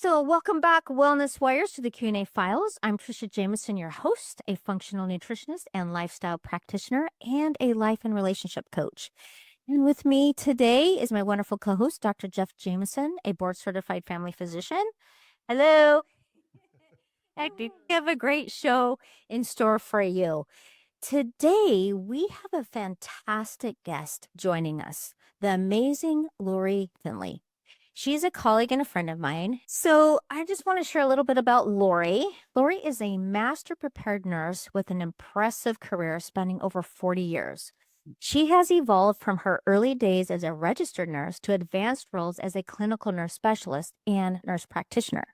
So welcome back, Wellness Warriors, to the Q&A Files. I'm Trisha Jamison, your host, a functional nutritionist and lifestyle practitioner, and a life and relationship coach. And with me today is my wonderful co-host, Dr. Jeff Jamison, a board-certified family physician. Hello. We have a great show in store for you. Today, we have a fantastic guest joining us, the amazing Lori Finley. She's a colleague and a friend of mine. So I just want to share a little bit about Lori. Lori is a master prepared nurse with an impressive career spanning over 40 years. She has evolved from her early days as a registered nurse to advanced roles as a clinical nurse specialist and nurse practitioner.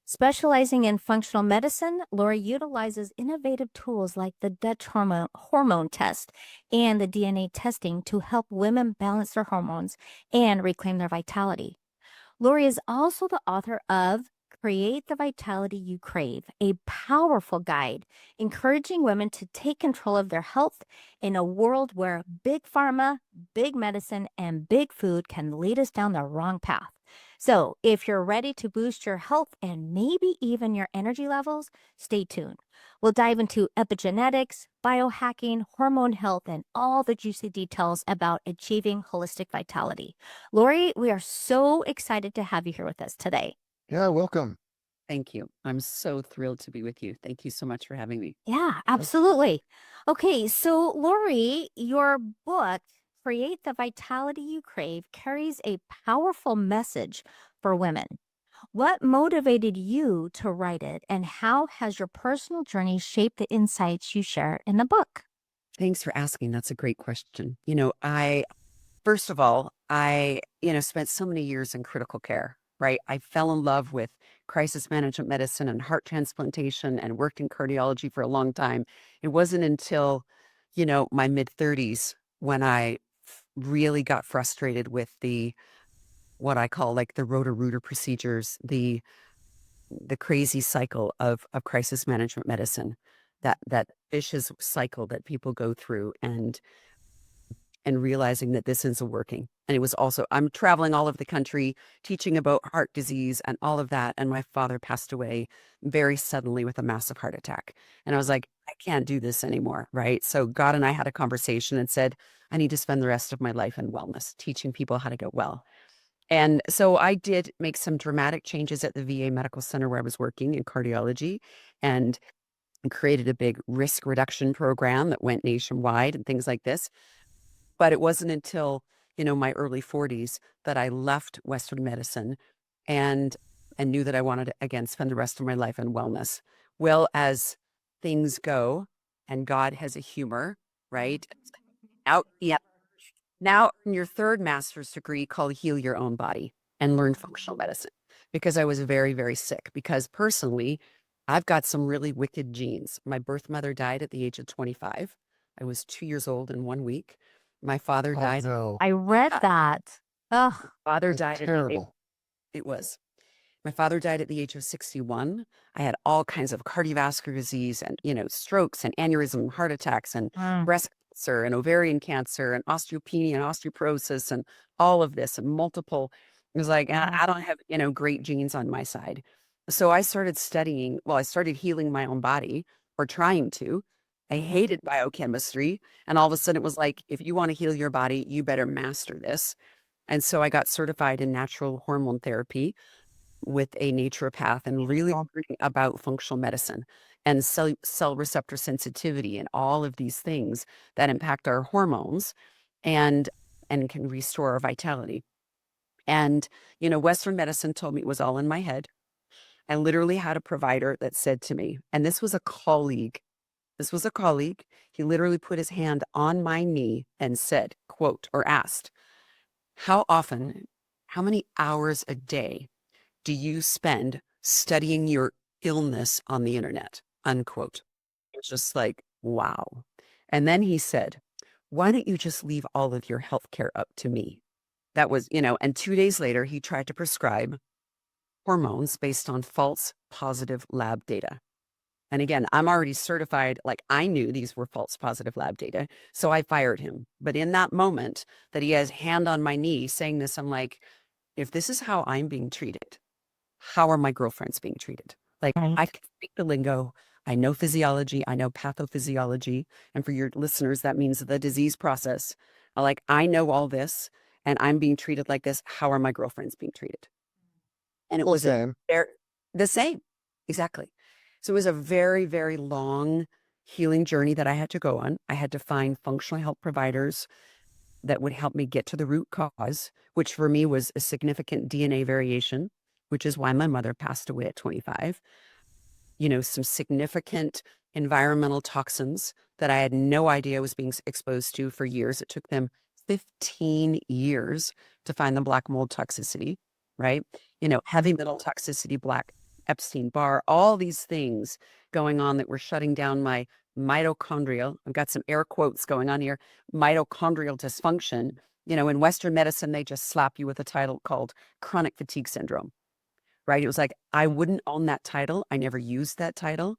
Specializing in functional medicine, Lori utilizes innovative tools like the Dutch hormone test and the DNA testing to help women balance their hormones and reclaim their vitality. Lori is also the author of Create the Vitality You Crave, a powerful guide encouraging women to take control of their health in a world where big pharma, big medicine, and big food can lead us down the wrong path. So if you're ready to boost your health and maybe even your energy levels, stay tuned. We'll dive into epigenetics, biohacking, hormone health, and all the juicy details about achieving holistic vitality. Lori, we are so excited to have you here with us today. Yeah, welcome. Thank you. I'm so thrilled to be with you. Thank you so much for having me. Yeah, absolutely. Okay, so Lori, your book, Create the Vitality You Crave, carries a powerful message for women. What motivated you to write it, and how has your personal journey shaped the insights you share in the book? Thanks for asking. That's a great question. First of all, spent so many years in critical care, right? I fell in love with crisis management medicine and heart transplantation and worked in cardiology for a long time. It wasn't until, my mid 30s when I really got frustrated with what I call like the rotor-rooter procedures, the crazy cycle of crisis management medicine, that vicious cycle that people go through, and realizing that this isn't working. And it was also, I'm traveling all over the country teaching about heart disease and all of that. And my father passed away very suddenly with a massive heart attack. And I was like, I can't do this anymore. Right. So God and I had a conversation and said, I need to spend the rest of my life in wellness, teaching people how to get well. And so I did make some dramatic changes at the VA Medical Center where I was working in cardiology, and created a big risk reduction program that went nationwide and things like this. But it wasn't until, my early 40s that I left Western medicine and knew that I wanted to, again, spend the rest of my life in wellness. Well, as things go, and God has a humor, right? Now in your third master's degree called Heal Your Own Body and learn functional medicine, because I was very, very sick. Because personally, I've got some really wicked genes. My birth mother died at the age of 25. I was 2 years old in 1 week. My father Oh, died. no. I read that. Oh, Father That's died terrible. it was. My father died at the age of 61. I had all kinds of cardiovascular disease and, strokes and aneurysm, heart attacks and breast cancer and ovarian cancer and osteopenia and osteoporosis and all of this and multiple. It was like, I don't have, great genes on my side. So I started studying, I started healing my own body, or trying to. I hated biochemistry. And all of a sudden it was like, if you want to heal your body, you better master this. And so I got certified in natural hormone therapy with a naturopath, and really learning about functional medicine and cell receptor sensitivity and all of these things that impact our hormones and can restore our vitality. And, Western medicine told me it was all in my head. I literally had a provider that said to me, and this was a colleague. He literally put his hand on my knee and said, quote, or asked, how many hours a day do you spend studying your illness on the internet? Unquote. It's just like, wow. And then he said, why don't you just leave all of your healthcare up to me? That was, and 2 days later, he tried to prescribe hormones based on false positive lab data. And again, I'm already certified. Like, I knew these were false positive lab data. So I fired him. But in that moment that he has hand on my knee saying this, I'm like, if this is how I'm being treated, how are my girlfriends being treated? Like, Right. I can speak the lingo. I know physiology. I know pathophysiology. And for your listeners, that means the disease process. Like, I know all this and I'm being treated like this. How are my girlfriends being treated? And it Well, was same. the same. Exactly. So it was a very, very long healing journey that I had to go on. I had to find functional health providers that would help me get to the root cause, which for me was a significant DNA variation, which is why my mother passed away at 25. Some significant environmental toxins that I had no idea I was being exposed to for years. It took them 15 years to find the black mold toxicity, right? Heavy metal toxicity, black Epstein-Barr, all these things going on that were shutting down my mitochondrial, I've got some air quotes going on here, mitochondrial dysfunction. In Western medicine, they just slap you with a title called chronic fatigue syndrome, right? It was like, I wouldn't own that title. I never used that title.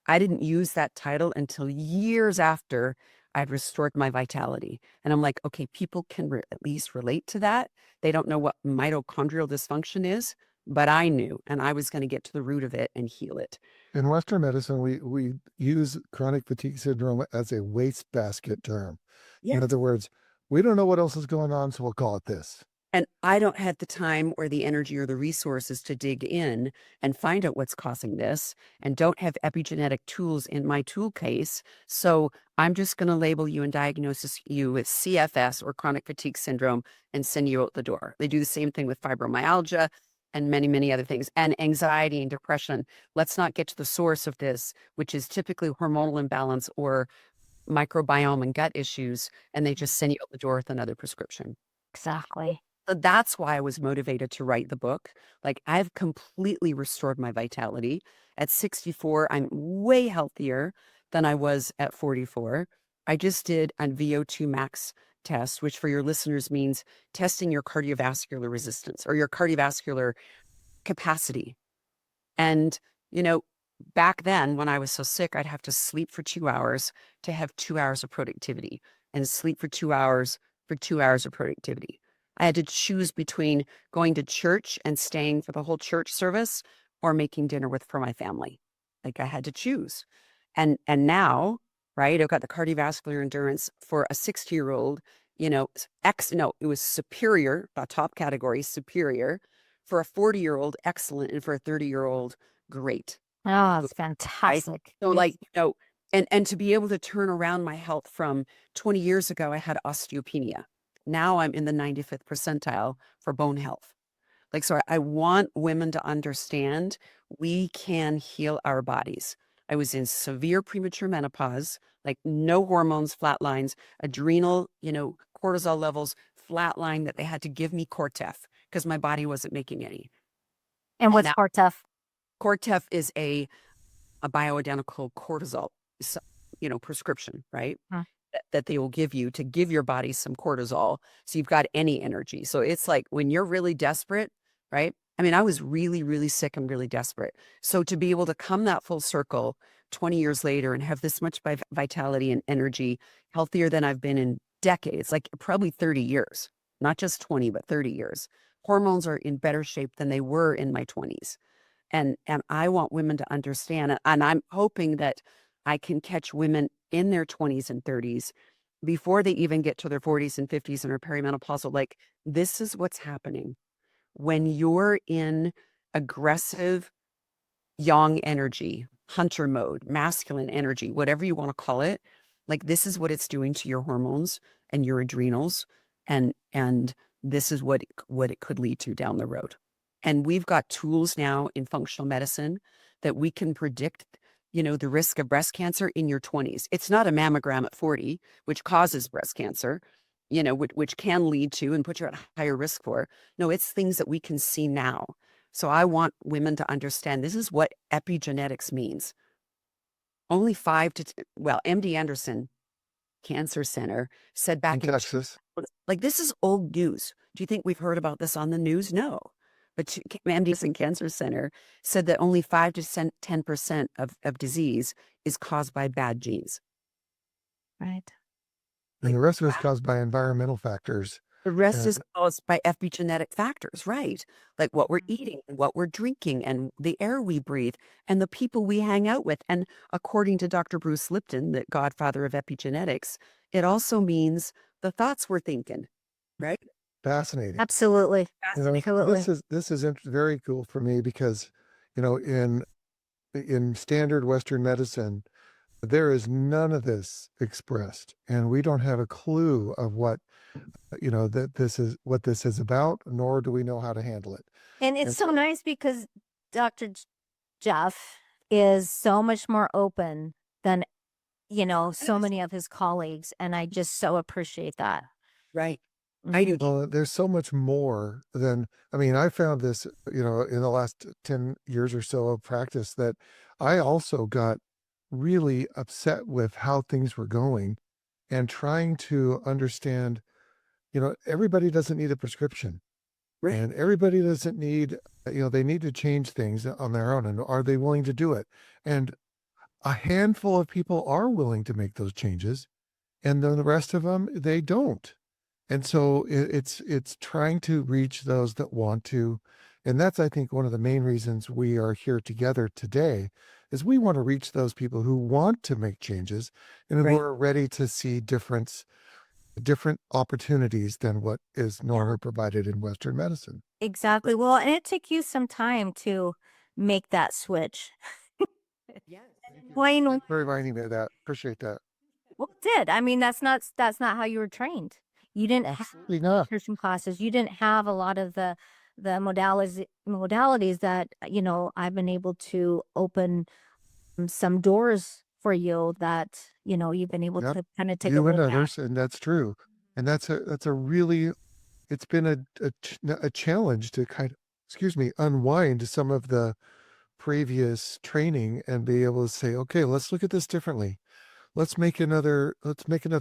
I didn't use that title until years after I'd restored my vitality. And I'm like, okay, people can at least relate to that. They don't know what mitochondrial dysfunction is, but I knew, and I was going to get to the root of it and heal it. In Western medicine, we use chronic fatigue syndrome as a wastebasket term. Yes. In other words, we don't know what else is going on, so we'll call it this. And I don't have the time or the energy or the resources to dig in and find out what's causing this, and don't have epigenetic tools in my tool case. So I'm just going to label you and diagnose you with CFS or chronic fatigue syndrome and send you out the door. They do the same thing with fibromyalgia and many, many other things, and anxiety and depression. Let's not get to the source of this, which is typically hormonal imbalance or microbiome and gut issues, and they just send you out the door with another prescription. Exactly. So that's why I was motivated to write the book. Like, I've completely restored my vitality. At 64, I'm way healthier than I was at 44. I just did a VO2 max test, which for your listeners means testing your cardiovascular resistance or your cardiovascular capacity. And, back then when I was so sick, I'd have to sleep for 2 hours to have 2 hours of productivity, and sleep for 2 hours for 2 hours of productivity. I had to choose between going to church and staying for the whole church service or making dinner for my family. Like, I had to choose. And now, right, I've got the cardiovascular endurance for a 60-year-old, it was superior, the top category, superior. For a 40-year-old, excellent. And for a 30-year-old, great. Oh, that's Right? fantastic. So, like, and to be able to turn around my health from 20 years ago, I had osteopenia. Now I'm in the 95th percentile for bone health. Like, so I want women to understand we can heal our bodies. I was in severe premature menopause, like no hormones, flat lines, adrenal, cortisol levels flatline, that they had to give me Cortef because my body wasn't making any. And what's Now, Cortef? Cortef is a bioidentical cortisol, prescription, right? Hmm. That they will give you to give your body some cortisol so you've got any energy. So it's like when you're really desperate, right? I mean, I was really, really sick and really desperate. So to be able to come that full circle 20 years later and have this much vitality and energy, healthier than I've been in decades, like probably 30 years, not just 20, but 30 years. Hormones are in better shape than they were in my 20s. And I want women to understand it. And I'm hoping that I can catch women in their 20s and 30s before they even get to their 40s and 50s and are perimenopausal. Like, this is what's happening when you're in aggressive, yang energy, hunter mode, masculine energy, whatever you want to call it. Like, this is what it's doing to your hormones and your adrenals. And this is what it could lead to down the road. And we've got tools now in functional medicine that we can predict, the risk of breast cancer in your 20s. It's not a mammogram at 40, which causes breast cancer, which can lead to and put you at higher risk for. No, it's things that we can see now. So I want women to understand this is what epigenetics means. Only 5 to 10, well, MD Anderson Cancer Center said back In Texas. like, this is old news. Do you think we've heard about this on the news? No. But MD Anderson Cancer Center said that only 5 to 10% of disease is caused by bad genes. Right. And the rest of it's caused by environmental factors. The rest And is caused by epigenetic factors, right? Like what we're eating, and what we're drinking, and the air we breathe, and the people we hang out with. And according to Dr. Bruce Lipton, the godfather of epigenetics, it also means the thoughts we're thinking, right? fascinating. Absolutely. You know, Absolutely. this is very cool for me because, you know, in standard Western medicine, there is none of this expressed, and we don't have a clue of what, you know, that this is about, nor do we know how to handle it. And it's And so nice because Dr. Jeff is so much more open than, so many of his colleagues. And I just so appreciate that. Right. I do. well, there's so much more than, I mean, I found this, you know, in the last 10 years or so of practice that I also got really upset with how things were going and trying to understand, you know, everybody doesn't need a prescription Right. and everybody doesn't need, you know, they need to change things on their own. And are they willing to do it? And a handful of people are willing to make those changes, and then the rest of them, they don't. And so it's trying to reach those that want to, and that's, I think, one of the main reasons we are here together today, is we want to reach those people who want to make changes and who Right. are ready to see different opportunities than what is normally provided in Western medicine. Exactly. Well, and it took you some time to make that switch. Yes. Wayne, Thanks for reminding me of that. Appreciate that. well, it did. I mean, that's not how you were trained. You didn't have Absolutely not. nutrition classes. You didn't have a lot of the modalities that, I've been able to open some doors for you that, you've been able Yep. to kind of take a You and look at. others, and that's true. And that's a really, it's been a challenge to kind of, excuse me, unwind some of the previous training and be able to say, okay, let's look at this differently. Let's make another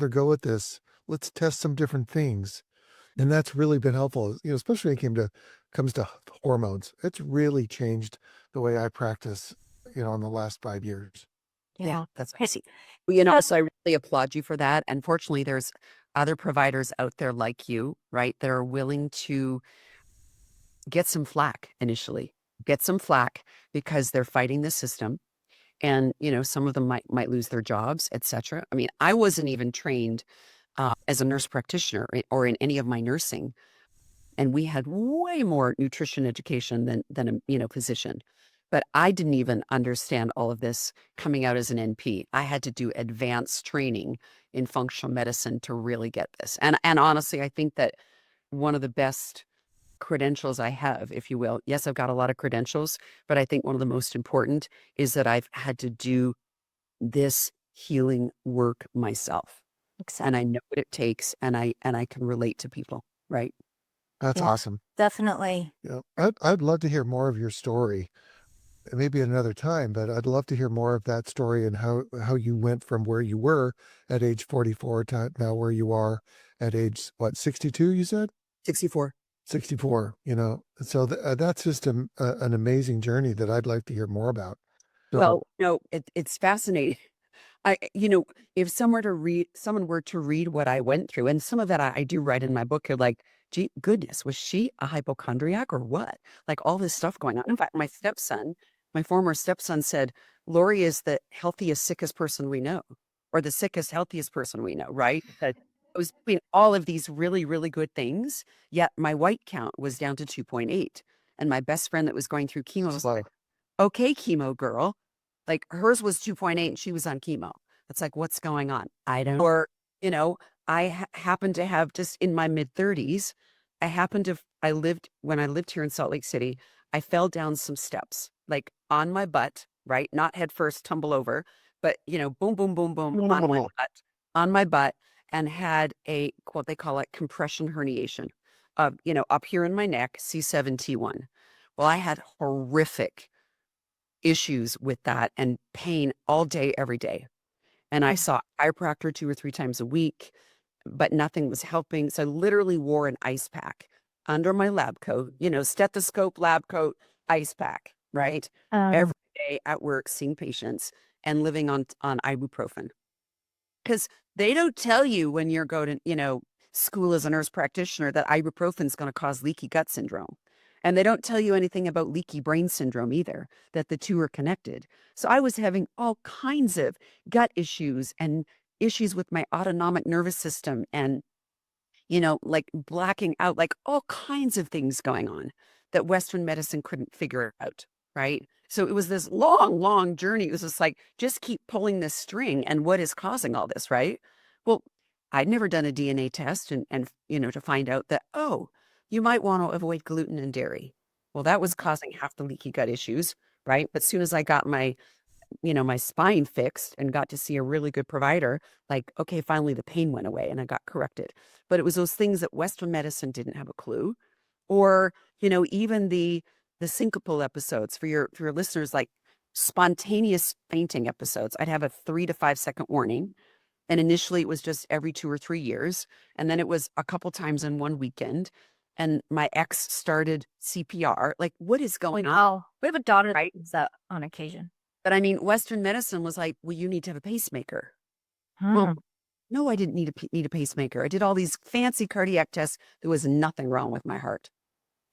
go at this. Let's test some different things. And that's really been helpful, you know, especially when comes to hormones. It's really changed the way I practice, you know, in the last 5 years. Yeah, that's I see. well, so I really applaud you for that. And fortunately, there's other providers out there like you, right, that are willing to get some flack initially, get some flack because they're fighting the system. And, some of them might lose their jobs, etc. I mean, I wasn't even trained as a nurse practitioner or in any of my nursing. And we had way more nutrition education than a physician. But I didn't even understand all of this coming out as an NP. I had to do advanced training in functional medicine to really get this. And honestly, I think that one of the best credentials I have, if you will. Yes, I've got a lot of credentials, but I think one of the most important is that I've had to do this healing work myself. Exactly. And I know what it takes, and I can relate to people, right? That's Yeah. awesome. Definitely. You know, I'd love to hear more of your story, maybe another time, but I'd love to hear more of that story and how you went from where you were at age 44 to now where you are at age, what, 62, you said? 64. 64, you know. So that's just an amazing journey that I'd like to hear more about. So, Well, no, it's fascinating. If someone were to read what I went through, and some of that I do write in my book, you're like, gee, goodness, was she a hypochondriac or what? Like all this stuff going on. In fact, my former stepson said, Lori is the healthiest, sickest person we know, or the sickest, healthiest person we know, right? That I was doing all of these really, really good things, yet my white count was down to 2.8. And my best friend that was going through chemo was like, okay, chemo girl. Like hers was 2.8 and she was on chemo. It's like, what's going on? I don't know. Or, I happen to have just in my mid 30s, when I lived here in Salt Lake City, I fell down some steps, like on my butt, right? Not head first, tumble over, but, boom, boom, boom, boom, on my butt, and had what they call it, compression herniation, up here in my neck, C7T1. Well, I had horrific issues with that and pain all day, every day. And I saw a chiropractor 2 or 3 times a week, but nothing was helping. So I literally wore an ice pack under my lab coat, stethoscope, lab coat, ice pack, right? Every day at work, seeing patients and living on ibuprofen. Because they don't tell you when you're going to, school as a nurse practitioner that ibuprofen is going to cause leaky gut syndrome. And they don't tell you anything about leaky brain syndrome either, that the two are connected. So I was having all kinds of gut issues and issues with my autonomic nervous system and, like blacking out, like all kinds of things going on that Western medicine couldn't figure out. Right. So it was this long, long journey. It was just like, just keep pulling this string. And what is causing all this? Right. Well, I'd never done a DNA test and to find out that, oh, you might want to avoid gluten and dairy. Well, that was causing half the leaky gut issues. Right. But as soon as I got my spine fixed and got to see a really good provider, like, okay, finally the pain went away and I got corrected. But it was those things that Western medicine didn't have a clue. Or, even the syncopal episodes for your listeners, like spontaneous fainting episodes. I'd have a 3 to 5 second warning. And initially it was just every 2 or 3 years. And then it was a couple times in one weekend. And my ex started CPR. Like, what is going on? Oh, we have a daughter that Right. does that on occasion. But I mean, Western medicine was like, well, you need to have a pacemaker. Hmm. Well, no, I didn't need a pacemaker. I did all these fancy cardiac tests. There was nothing wrong with my heart.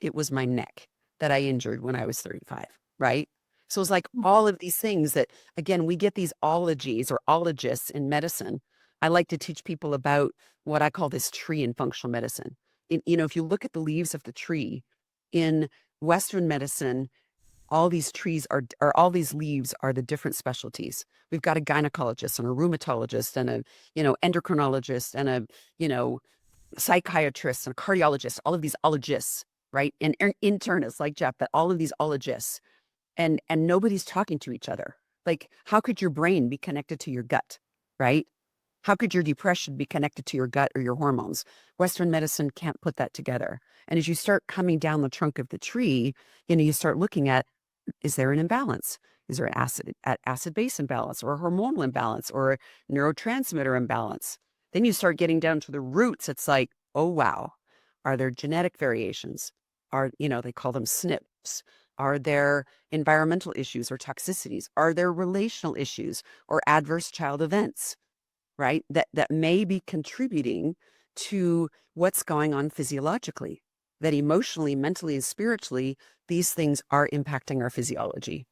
It was my neck that I injured when I was 35, right? So it's like all of these things that, again, we get these ologies or ologists in medicine. I like to teach people about what I call this tree in functional medicine. If you look at the leaves of the tree in Western medicine, all these trees or all these leaves are the different specialties. We've got a gynecologist and a rheumatologist and a, endocrinologist and a, psychiatrist and a cardiologist, all of these ologists, right? And internists like Jeff, but all of these ologists and nobody's talking to each other. Like, how could your brain be connected to your gut, right? How could your depression be connected to your gut or your hormones? Western medicine can't put that together. And as you start coming down the trunk of the tree, you start looking at, is there an imbalance? Is there an acid-base imbalance or a hormonal imbalance or a neurotransmitter imbalance? Then you start getting down to the roots. It's like, oh, wow. Are there genetic variations? They call them SNPs. Are there environmental issues or toxicities? Are there relational issues or adverse child events, right? That may be contributing to what's going on physiologically, that emotionally, mentally, and spiritually, these things are impacting our physiology.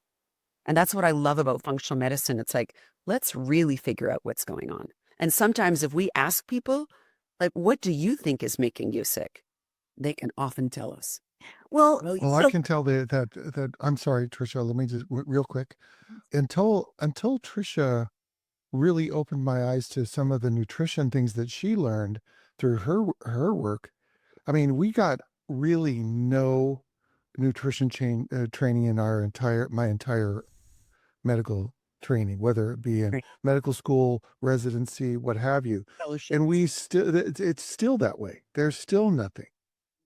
And that's what I love about functional medicine. It's like, let's really figure out what's going on. And sometimes if we ask people, like, what do you think is making you sick? They can often tell us. Well, Well, I can tell that I'm sorry, Trisha, let me just real quick. Until Trisha really opened my eyes to some of the nutrition things that she learned through her work. I mean, we got really no nutrition training in my entire medical training, whether it be in Right. medical school, residency, what have you. Fellowship. And we still, it's still that way. There's still nothing.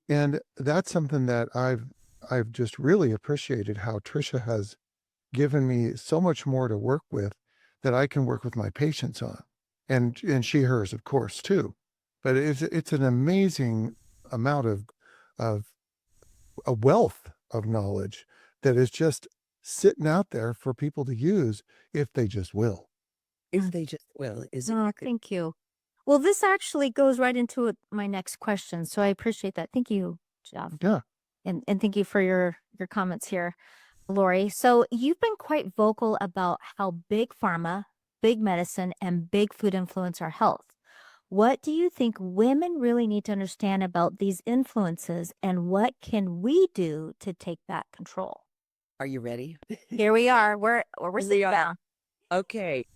And that's something that I've just really appreciated how Trisha has given me so much more to work with that I can work with my patients on. And she hers, of course, too. But it's an amazing amount of a wealth of knowledge that is just sitting out there for people to use if they just will. If they just will, is Oh, it? thank you. Well, this actually goes right into my next question, so I appreciate that. Thank you, Jeff. Yeah. And thank you for your comments here, Lori. So you've been quite vocal about how big pharma, big medicine, and big food influence our health. What do you think women really need to understand about these influences, and what can we do to take back control? Are you ready? Here we are. We're sitting down. Okay.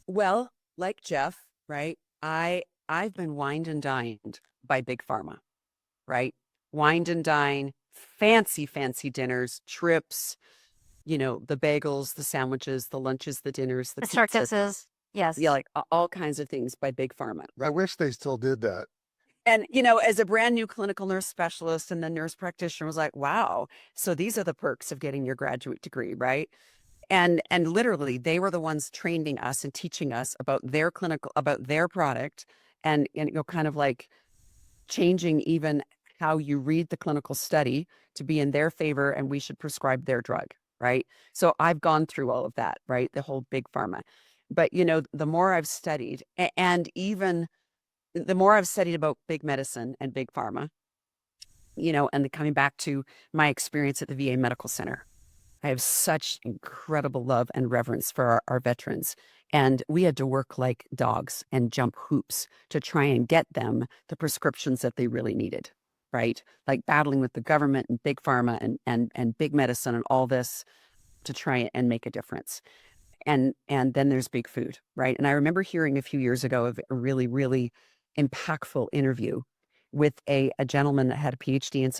Well, like Jeff, right? I've been wined and dined by big pharma, right? Wined and dined, fancy, fancy dinners, trips, the bagels, the sandwiches, the lunches, the dinners, the The pizzas. circuses. Yes. Yeah, like all kinds of things by big pharma. I wish they still did that. And, as a brand new clinical nurse specialist and then nurse practitioner was like, wow, so these are the perks of getting your graduate degree, right? And literally they were the ones training us and teaching us about their product and kind of like changing even how you read the clinical study to be in their favor and we should prescribe their drug, right? So I've gone through all of that, right? The whole big pharma. But, the more I've studied and even the more I've studied about big medicine and big pharma, and coming back to my experience at the VA Medical Center, I have such incredible love and reverence for our veterans. And we had to work like dogs and jump hoops to try and get them the prescriptions that they really needed, right? Like battling with the government and big pharma and big medicine and all this to try and make a difference. And then there's big food, right? And I remember hearing a few years ago of a really, really impactful interview with a gentleman that had a PhD in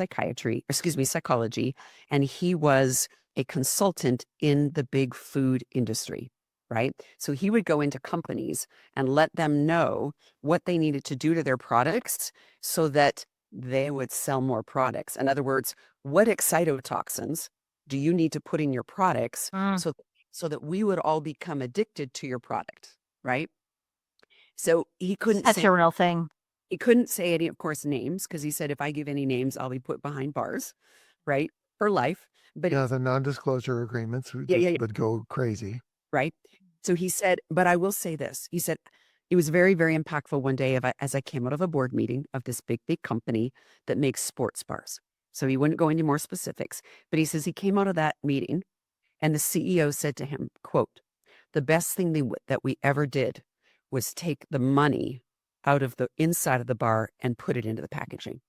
psychology, and he was a consultant in the big food industry, right? So he would go into companies and let them know what they needed to do to their products so that they would sell more products. In other words, what excitotoxins do you need to put in your products so that we would all become addicted to your product, right? So That's a real thing. He couldn't say any, of course, names, because he said, if I give any names, I'll be put behind bars, right? For life. But Yeah, the non-disclosure agreements would go crazy. Right. So he said, but I will say this. He said, it was very, very impactful one day as I came out of a board meeting of this big, big company that makes sports bars. So he wouldn't go into more specifics, but he says he came out of that meeting and the CEO said to him, quote, the best thing that we ever did was take the money out of the inside of the bar and put it into the packaging.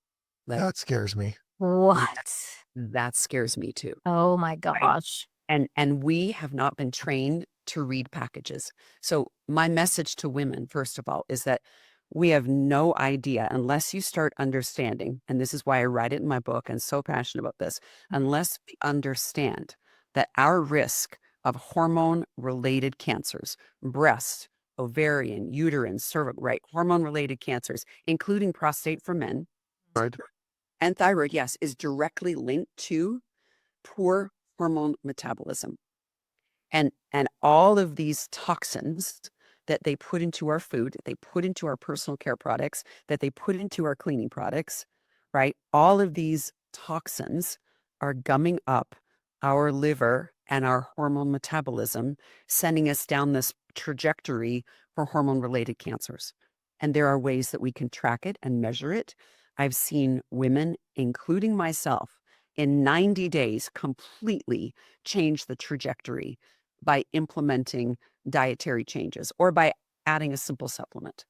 That scares me. What? That scares me too. Oh my Right? gosh. And we have not been trained to read packages. So my message to women, first of all, is that we have no idea unless you start understanding, and this is why I write it in my book and so passionate about this, unless we understand that our risk of hormone-related cancers, breast, ovarian, uterine, cervical, right, hormone-related cancers, including prostate for men, Right. and thyroid, yes, is directly linked to poor hormone metabolism. And all of these toxins that they put into our food, they put into our personal care products, that they put into our cleaning products, right? All of these toxins are gumming up our liver and our hormone metabolism, sending us down this trajectory for hormone-related cancers. And there are ways that we can track it and measure it. I've seen women, including myself, in 90 days completely change the trajectory by implementing dietary changes or by adding a simple supplement,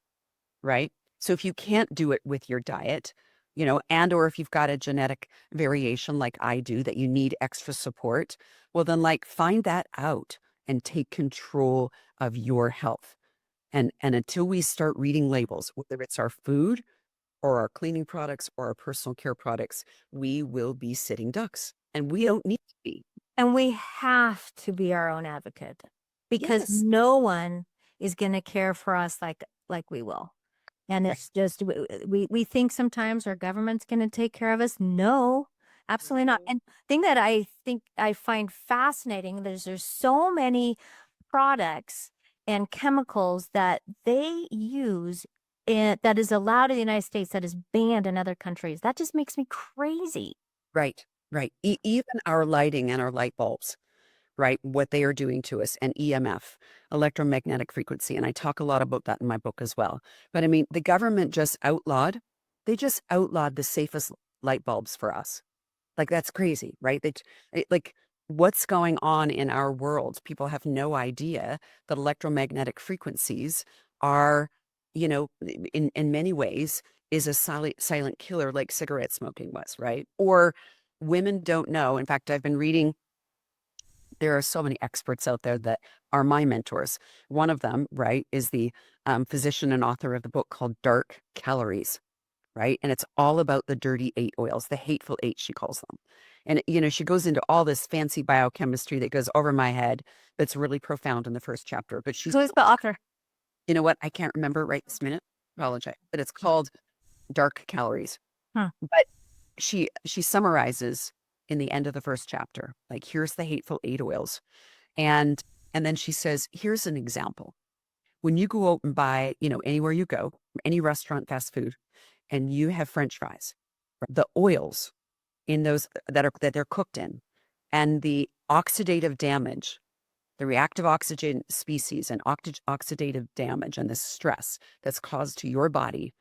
right? So if you can't do it with your diet, and or if you've got a genetic variation like I do that you need extra support, well then find that out and take control of your health. And until we start reading labels, whether it's our food or our cleaning products or our personal care products, we will be sitting ducks, and we don't need to be. And we have to be our own advocate because Yes. no one is going to care for us like we will. And it's just, we think sometimes our government's going to take care of us. No, absolutely not. And thing that I think I find fascinating, there's so many products and chemicals that they use that is allowed in the United States that is banned in other countries. That just makes me crazy. Right. Even our lighting and our light bulbs, right? What they are doing to us, and EMF, electromagnetic frequency. And I talk a lot about that in my book as well. But I mean, the government just outlawed the safest light bulbs for us. That's crazy, right? What's going on in our world? People have no idea that electromagnetic frequencies are, in many ways, is a silent killer like cigarette smoking was, right? Or women don't know. In fact, I've been reading, there are so many experts out there that are my mentors. One of them, right, is the physician and author of the book called Dark Calories, right? And it's all about the dirty 8 oils, the hateful 8, she calls them. And, she goes into all this fancy biochemistry that goes over my head that's really profound in the first chapter. But she's, Who's the author? you know what? I can't remember right this minute. Apologize. But it's called Dark Calories. Huh. But she summarizes in the end of the first chapter, here's the hateful 8 oils. And then she says, here's an example. When you go out and buy, anywhere you go, any restaurant, fast food, and you have French fries, the oils in those that they're cooked in, and the oxidative damage, the reactive oxygen species and oxidative damage and the stress that's caused to your body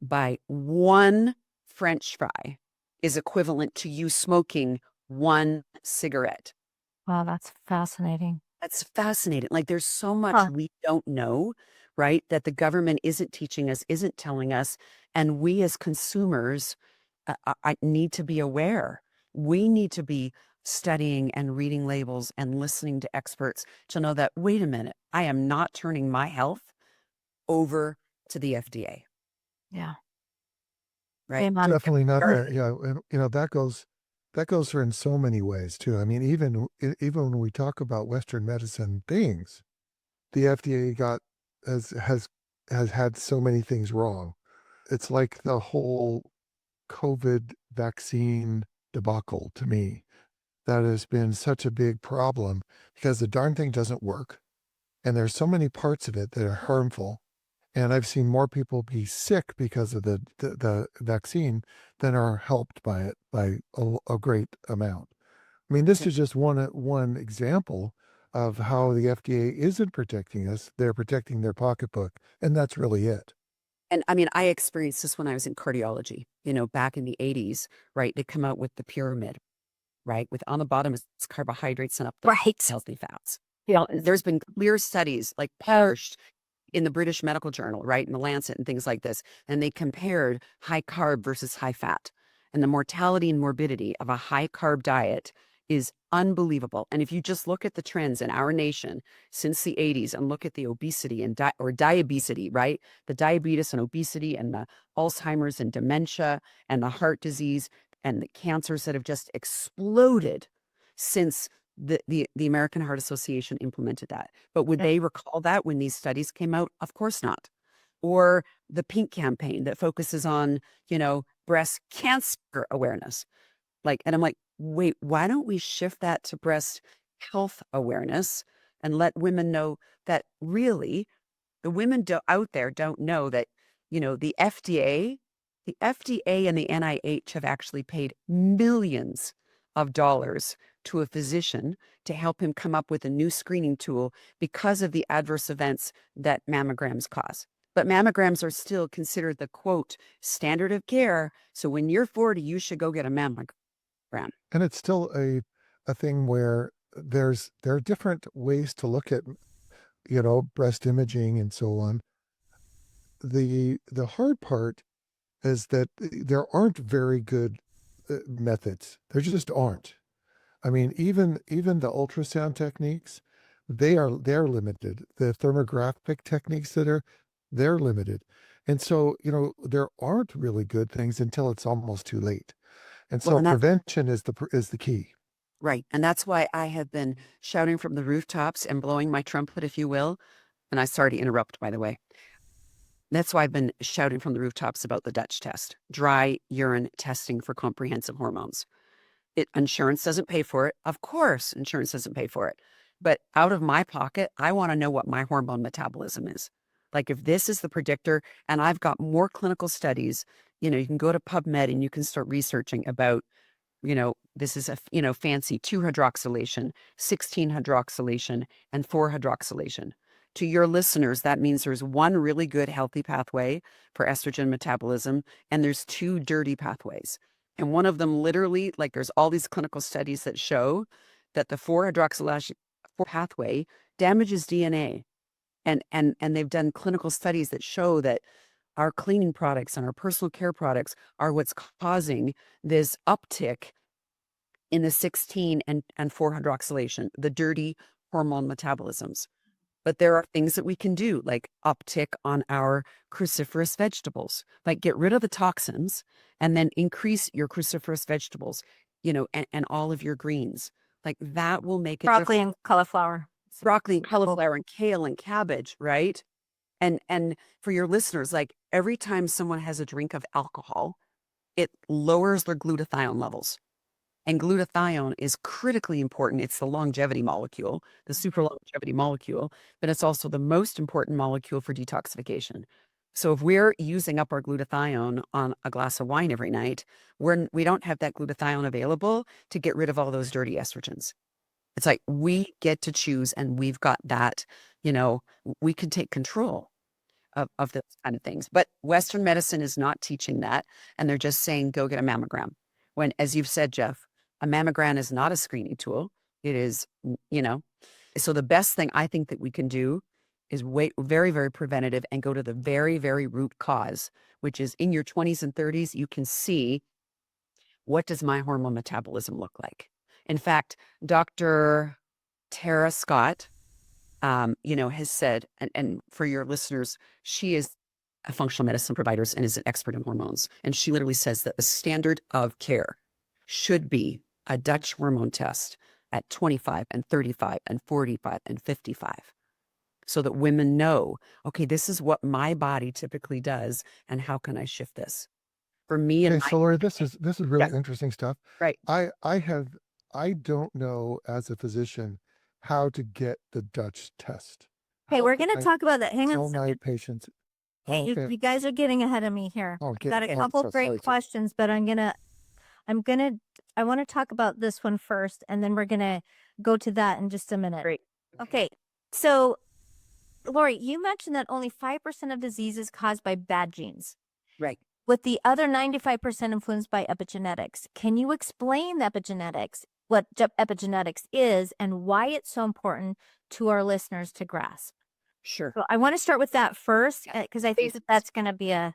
by one French fry is equivalent to you smoking one cigarette. Wow, that's fascinating. That's fascinating. Like there's so much we don't know, right? That the government isn't teaching us, isn't telling us. And we as consumers I need to be aware. We need to be studying and reading labels and listening to experts to know that, wait a minute, I am not turning my health over to the FDA. Yeah. Right. Amen. Definitely not there. Yeah, and that goes for in so many ways too. I mean, even when we talk about Western medicine things, the FDA has had so many things wrong. It's like the whole COVID vaccine debacle to me. That has been such a big problem because the darn thing doesn't work. And there's so many parts of it that are harmful. And I've seen more people be sick because of the vaccine than are helped by it by a great amount. I mean, this is just one example of how the FDA isn't protecting us. They're protecting their pocketbook, and that's really it. And I mean, I experienced this when I was in cardiology, back in the 80s, right? They come out with the pyramid, right? With on the bottom is carbohydrates and up the healthy fats. There's been clear studies like published in the British Medical Journal, right? In the Lancet and things like this. And they compared high carb versus high fat. And the mortality and morbidity of a high carb diet is unbelievable. And if you just look at the trends in our nation since the 80s and look at the obesity and diabetes, right? The diabetes and obesity and the Alzheimer's and dementia and the heart disease and the cancers that have just exploded since the American Heart Association implemented that. But would they recall that when these studies came out? Of course not. Or the Pink campaign that focuses on, breast cancer awareness. And I'm like, wait, why don't we shift that to breast health awareness and let women know that really the women out there don't know that, the FDA and the NIH have actually paid millions of dollars to a physician to help him come up with a new screening tool because of the adverse events that mammograms cause. But mammograms are still considered the quote standard of care. So when you're 40, you should go get a mammogram. And it's still a thing where there are different ways to look at breast imaging and so on. The hard part is that there aren't very good methods. There just aren't. I mean, even the ultrasound techniques, they're limited. The thermographic techniques they're limited. And so, there aren't really good things until it's almost too late. And so prevention is the key. Right. And that's why I have been shouting from the rooftops and blowing my trumpet, if you will. And I'm sorry to interrupt, by the way. That's why I've been shouting from the rooftops about the Dutch test, dry urine testing for comprehensive hormones. Insurance doesn't pay for it. Of course, insurance doesn't pay for it. But out of my pocket, I want to know what my hormone metabolism is. Like if this is the predictor, and I've got more clinical studies, you can go to PubMed and you can start researching about, this is a, fancy 2-hydroxylation, 16-hydroxylation, and 4-hydroxylation. To your listeners, that means there's one really good healthy pathway for estrogen metabolism, and there's 2 dirty pathways. And one of them literally, like there's all these clinical studies that show that the 4-hydroxylation pathway damages DNA. And they've done clinical studies that show that our cleaning products and our personal care products are what's causing this uptick in the 16 and 4-hydroxylation, the dirty hormone metabolisms. But there are things that we can do, like uptick on our cruciferous vegetables, like get rid of the toxins and then increase your cruciferous vegetables, and all of your greens. Like that will make it. Broccoli and cauliflower. Broccoli, cauliflower, and kale and cabbage, right? And for your listeners, like every time someone has a drink of alcohol, it lowers their glutathione levels. And glutathione is critically important. It's the longevity molecule, the super longevity molecule, but it's also the most important molecule for detoxification. So if we're using up our glutathione on a glass of wine every night, we don't have that glutathione available to get rid of all those dirty estrogens. It's like we get to choose, and we've got that, we can take control. of those kind of things. But Western medicine is not teaching that. And they're just saying, go get a mammogram. When, as you've said, Jeff, a mammogram is not a screening tool. It is, so the best thing I think that we can do is wait, very, very preventative, and go to the very, very root cause, which is in your 20s and 30s, you can see, what does my hormone metabolism look like? In fact, Dr. Tara Scott, has said, and for your listeners, she is a functional medicine provider and is an expert in hormones. And she literally says that the standard of care should be a Dutch hormone test at 25 and 35 and 45 and 55, so that women know, okay, this is what my body typically does, and how can I shift this? For me and Okay, so Lori, this is really Yeah. interesting stuff. Right. I don't know as a physician how to get the Dutch test. Okay, How we're can going to I talk about that. Hang on a tell my second. patients? Okay, you guys are getting ahead of me here. Oh, Got a oh, couple so great sorry. questions, but I want to talk about this one first, and then we're going to go to that in just a minute. Great. Okay. So, Lori, you mentioned that only 5% of diseases caused by bad genes, Right. with the other 95% influenced by epigenetics. Can you explain epigenetics, what epigenetics is, and why it's so important to our listeners to grasp? Sure. So I want to start with that first, because I think that's going to be a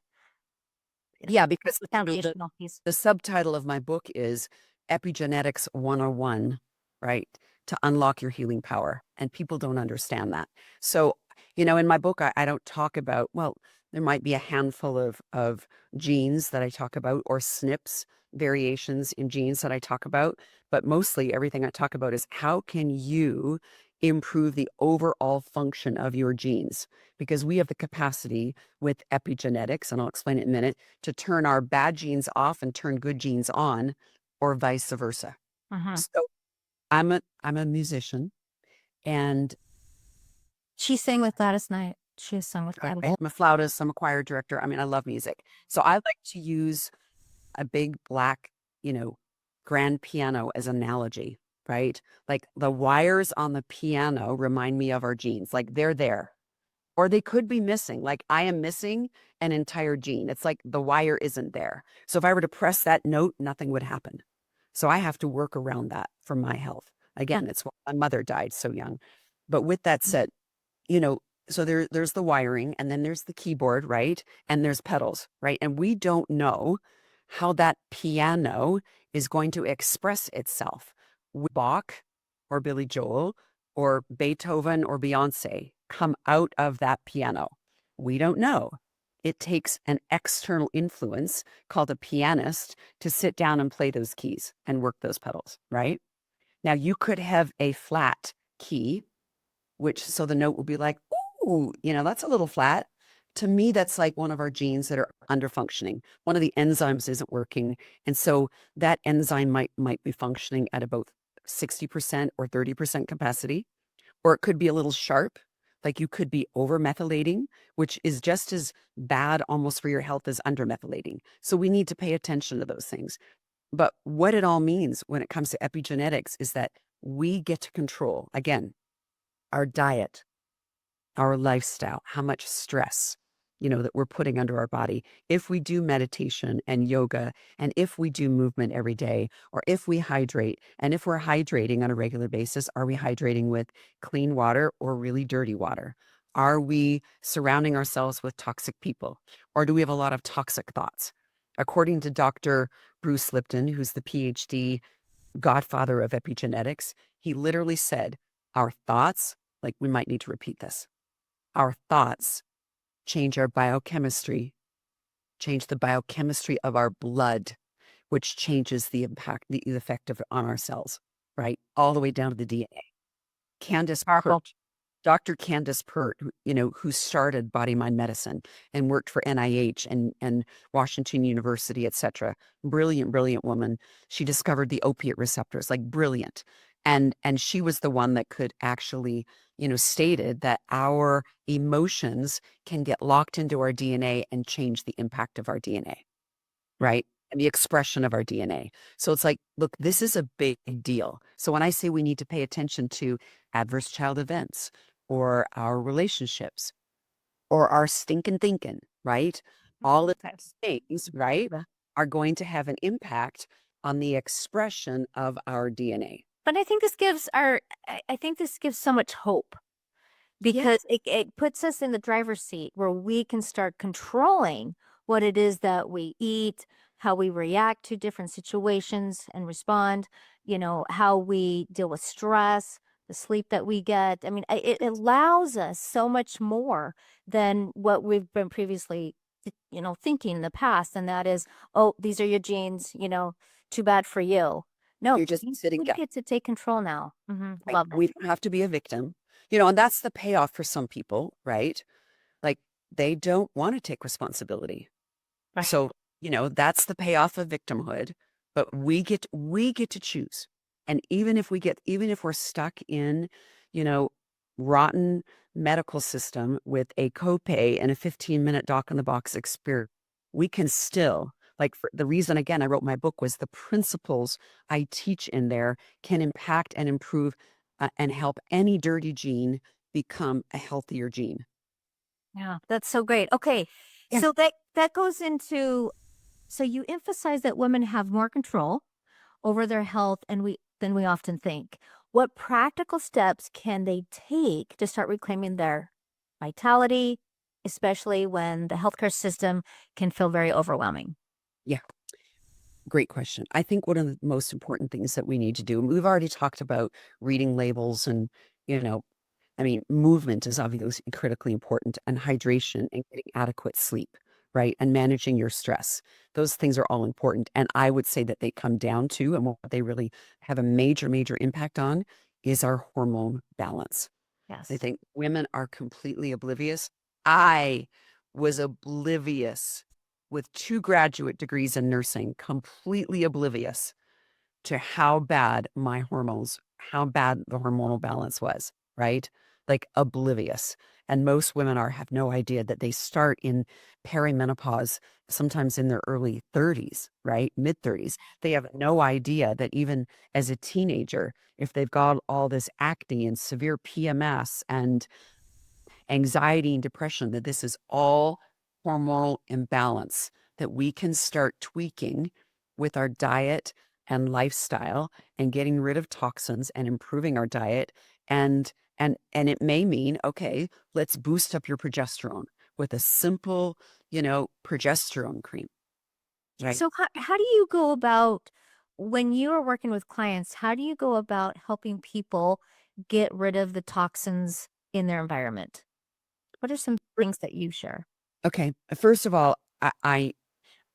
Because foundational piece. the subtitle of my book is Epigenetics 101, right? To unlock your healing power. And people don't understand that. So, in my book, I don't talk about, well, there might be a handful of genes that I talk about, or SNPs, variations in genes that I talk about. But mostly everything I talk about is, how can you improve the overall function of your genes? Because we have the capacity with epigenetics, and I'll explain it in a minute, to turn our bad genes off and turn good genes on, or vice versa. So I'm a musician, and She sang with Gladys Knight. She has sung with Gladys. I'm a flautist, I'm a choir director. I mean, I love music. So I like to use a big black, grand piano as an analogy, right? Like the wires on the piano remind me of our genes. Like they're there. Or they could be missing. Like I am missing an entire gene. It's like the wire isn't there. So if I were to press that note, nothing would happen. So I have to work around that for my health. Again, it's why my mother died so young. But with that said, so there's the wiring, and then there's the keyboard, right? And there's pedals, right? And we don't know how that piano is going to express itself. Bach or Billy Joel or Beethoven or Beyonce come out of that piano. We don't know. It takes an external influence called a pianist to sit down and play those keys and work those pedals, right? Now you could have a flat key, so the note will be like, ooh, that's a little flat. To me, that's like one of our genes that are under functioning. One of the enzymes isn't working. And so that enzyme might be functioning at about 60% or 30% capacity, or it could be a little sharp. Like you could be over methylating, which is just as bad almost for your health as under methylating. So we need to pay attention to those things. But what it all means when it comes to epigenetics is that we get to control, again, our diet, our lifestyle, how much stress, that we're putting under our body. If we do meditation and yoga, and if we do movement every day, or if we hydrate, and if we're hydrating on a regular basis, are we hydrating with clean water or really dirty water? Are we surrounding ourselves with toxic people, or do we have a lot of toxic thoughts? According to Dr. Bruce Lipton, who's the PhD godfather of epigenetics, he literally said, our thoughts, like we might need to repeat this, our thoughts change our biochemistry, change the biochemistry of our blood, which changes the effect on our cells, right? All the way down to the DNA. Candace Pert, Dr. Candace Pert, who started Body Mind Medicine and worked for NIH and Washington University, etc. Brilliant, brilliant woman. She discovered the opiate receptors, like brilliant. And she was the one that could actually, stated that our emotions can get locked into our DNA and change the impact of our DNA, right? And the expression of our DNA. So it's like, look, this is a big deal. So when I say we need to pay attention to adverse child events, or our relationships, or our stinking thinking, right? All of those things, right, are going to have an impact on the expression of our DNA. But I think this gives I think this gives so much hope because it puts us in the driver's seat where we can start controlling what it is that we eat, how we react to different situations and respond, how we deal with stress, the sleep that we get. I mean, it allows us so much more than what we've been previously, thinking in the past. And that is, oh, these are your genes, too bad for you. No, You're just sitting we down. get to take control now. Right? Love that. We don't have to be a victim, and that's the payoff for some people, right? Like they don't want to take responsibility. Right. So, that's the payoff of victimhood, but we get to choose. And even if we're stuck in, rotten medical system with a copay and a 15-minute doc in the box experience, we can still, like, for the reason again I wrote my book was the principles I teach in there can impact and improve and help any dirty gene become a healthier gene. Yeah, that's so great. Okay. Yeah. So that goes into, so you emphasize that women have more control over their health than we often think. What practical steps can they take to start reclaiming their vitality, especially when the healthcare system can feel very overwhelming? Yeah. Great question. I think one of the most important things that we need to do, and we've already talked about reading labels and, you know, movement is obviously critically important, and hydration and getting adequate sleep, right? And managing your stress. Those things are all important. And I would say that they come down to, and what they really have a major, major impact on is our hormone balance. Yes. I think women are completely oblivious. I was oblivious with 2 graduate degrees in nursing, completely oblivious to how bad how bad the hormonal balance was, right? Like oblivious. And most women have no idea that they start in perimenopause, sometimes in their early 30s, right? Mid 30s. They have no idea that even as a teenager, if they've got all this acne and severe PMS and anxiety and depression, that this is all hormonal imbalance that we can start tweaking with our diet and lifestyle and getting rid of toxins and improving our diet. And it may mean, okay, let's boost up your progesterone with a simple, progesterone cream. Right. So how do you go about when you are working with clients, how do you go about helping people get rid of the toxins in their environment? What are some things that you share? Okay. First of all, I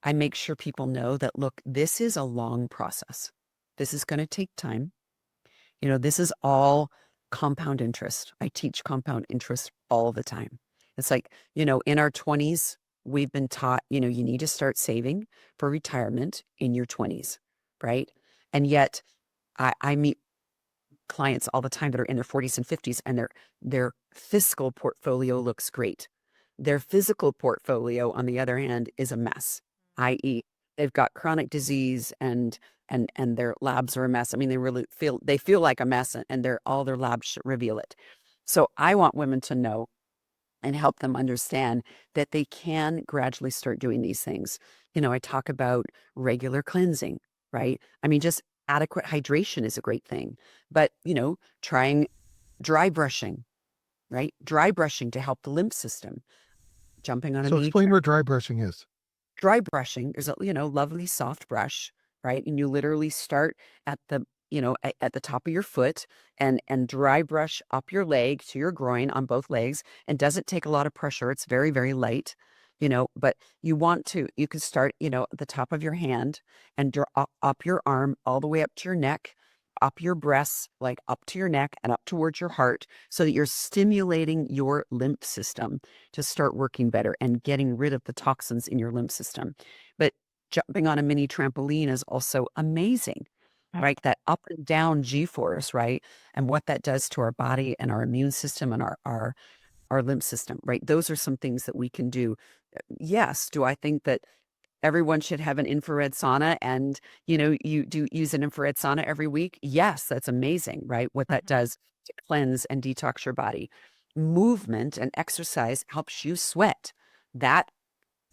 make sure people know that, look, this is a long process. This is going to take time. This is all compound interest. I teach compound interest all the time. It's like, in our 20s, we've been taught, you need to start saving for retirement in your 20s, right? And yet I meet clients all the time that are in their 40s and 50s, and their fiscal portfolio looks great. Their physical portfolio, on the other hand, is a mess, i.e., they've got chronic disease and their labs are a mess. They feel like a mess, and all their labs should reveal it. So I want women to know and help them understand that they can gradually start doing these things. I talk about regular cleansing, right? Just adequate hydration is a great thing, but trying dry brushing, right? Dry brushing to help the lymph system. Jumping on a So mini explain what dry brushing is. dry brushing is a lovely soft brush, right? And you literally start at the at the top of your foot and dry brush up your leg to your groin on both legs, and doesn't take a lot of pressure. It's very, very light, but you can start at the top of your hand and draw up your arm all the way up to your neck, up your breasts, like up to your neck and up towards your heart, so that you're stimulating your lymph system to start working better and getting rid of the toxins in your lymph system. But jumping on a mini trampoline is also amazing, right? That up and down G-force, right? And what that does to our body and our immune system and our lymph system, right? Those are some things that we can do. Yes. Do I think that everyone should have an infrared sauna and, you do use an infrared sauna every week? Yes, that's amazing, right? What that does to cleanse and detox your body. movement and exercise helps you sweat. That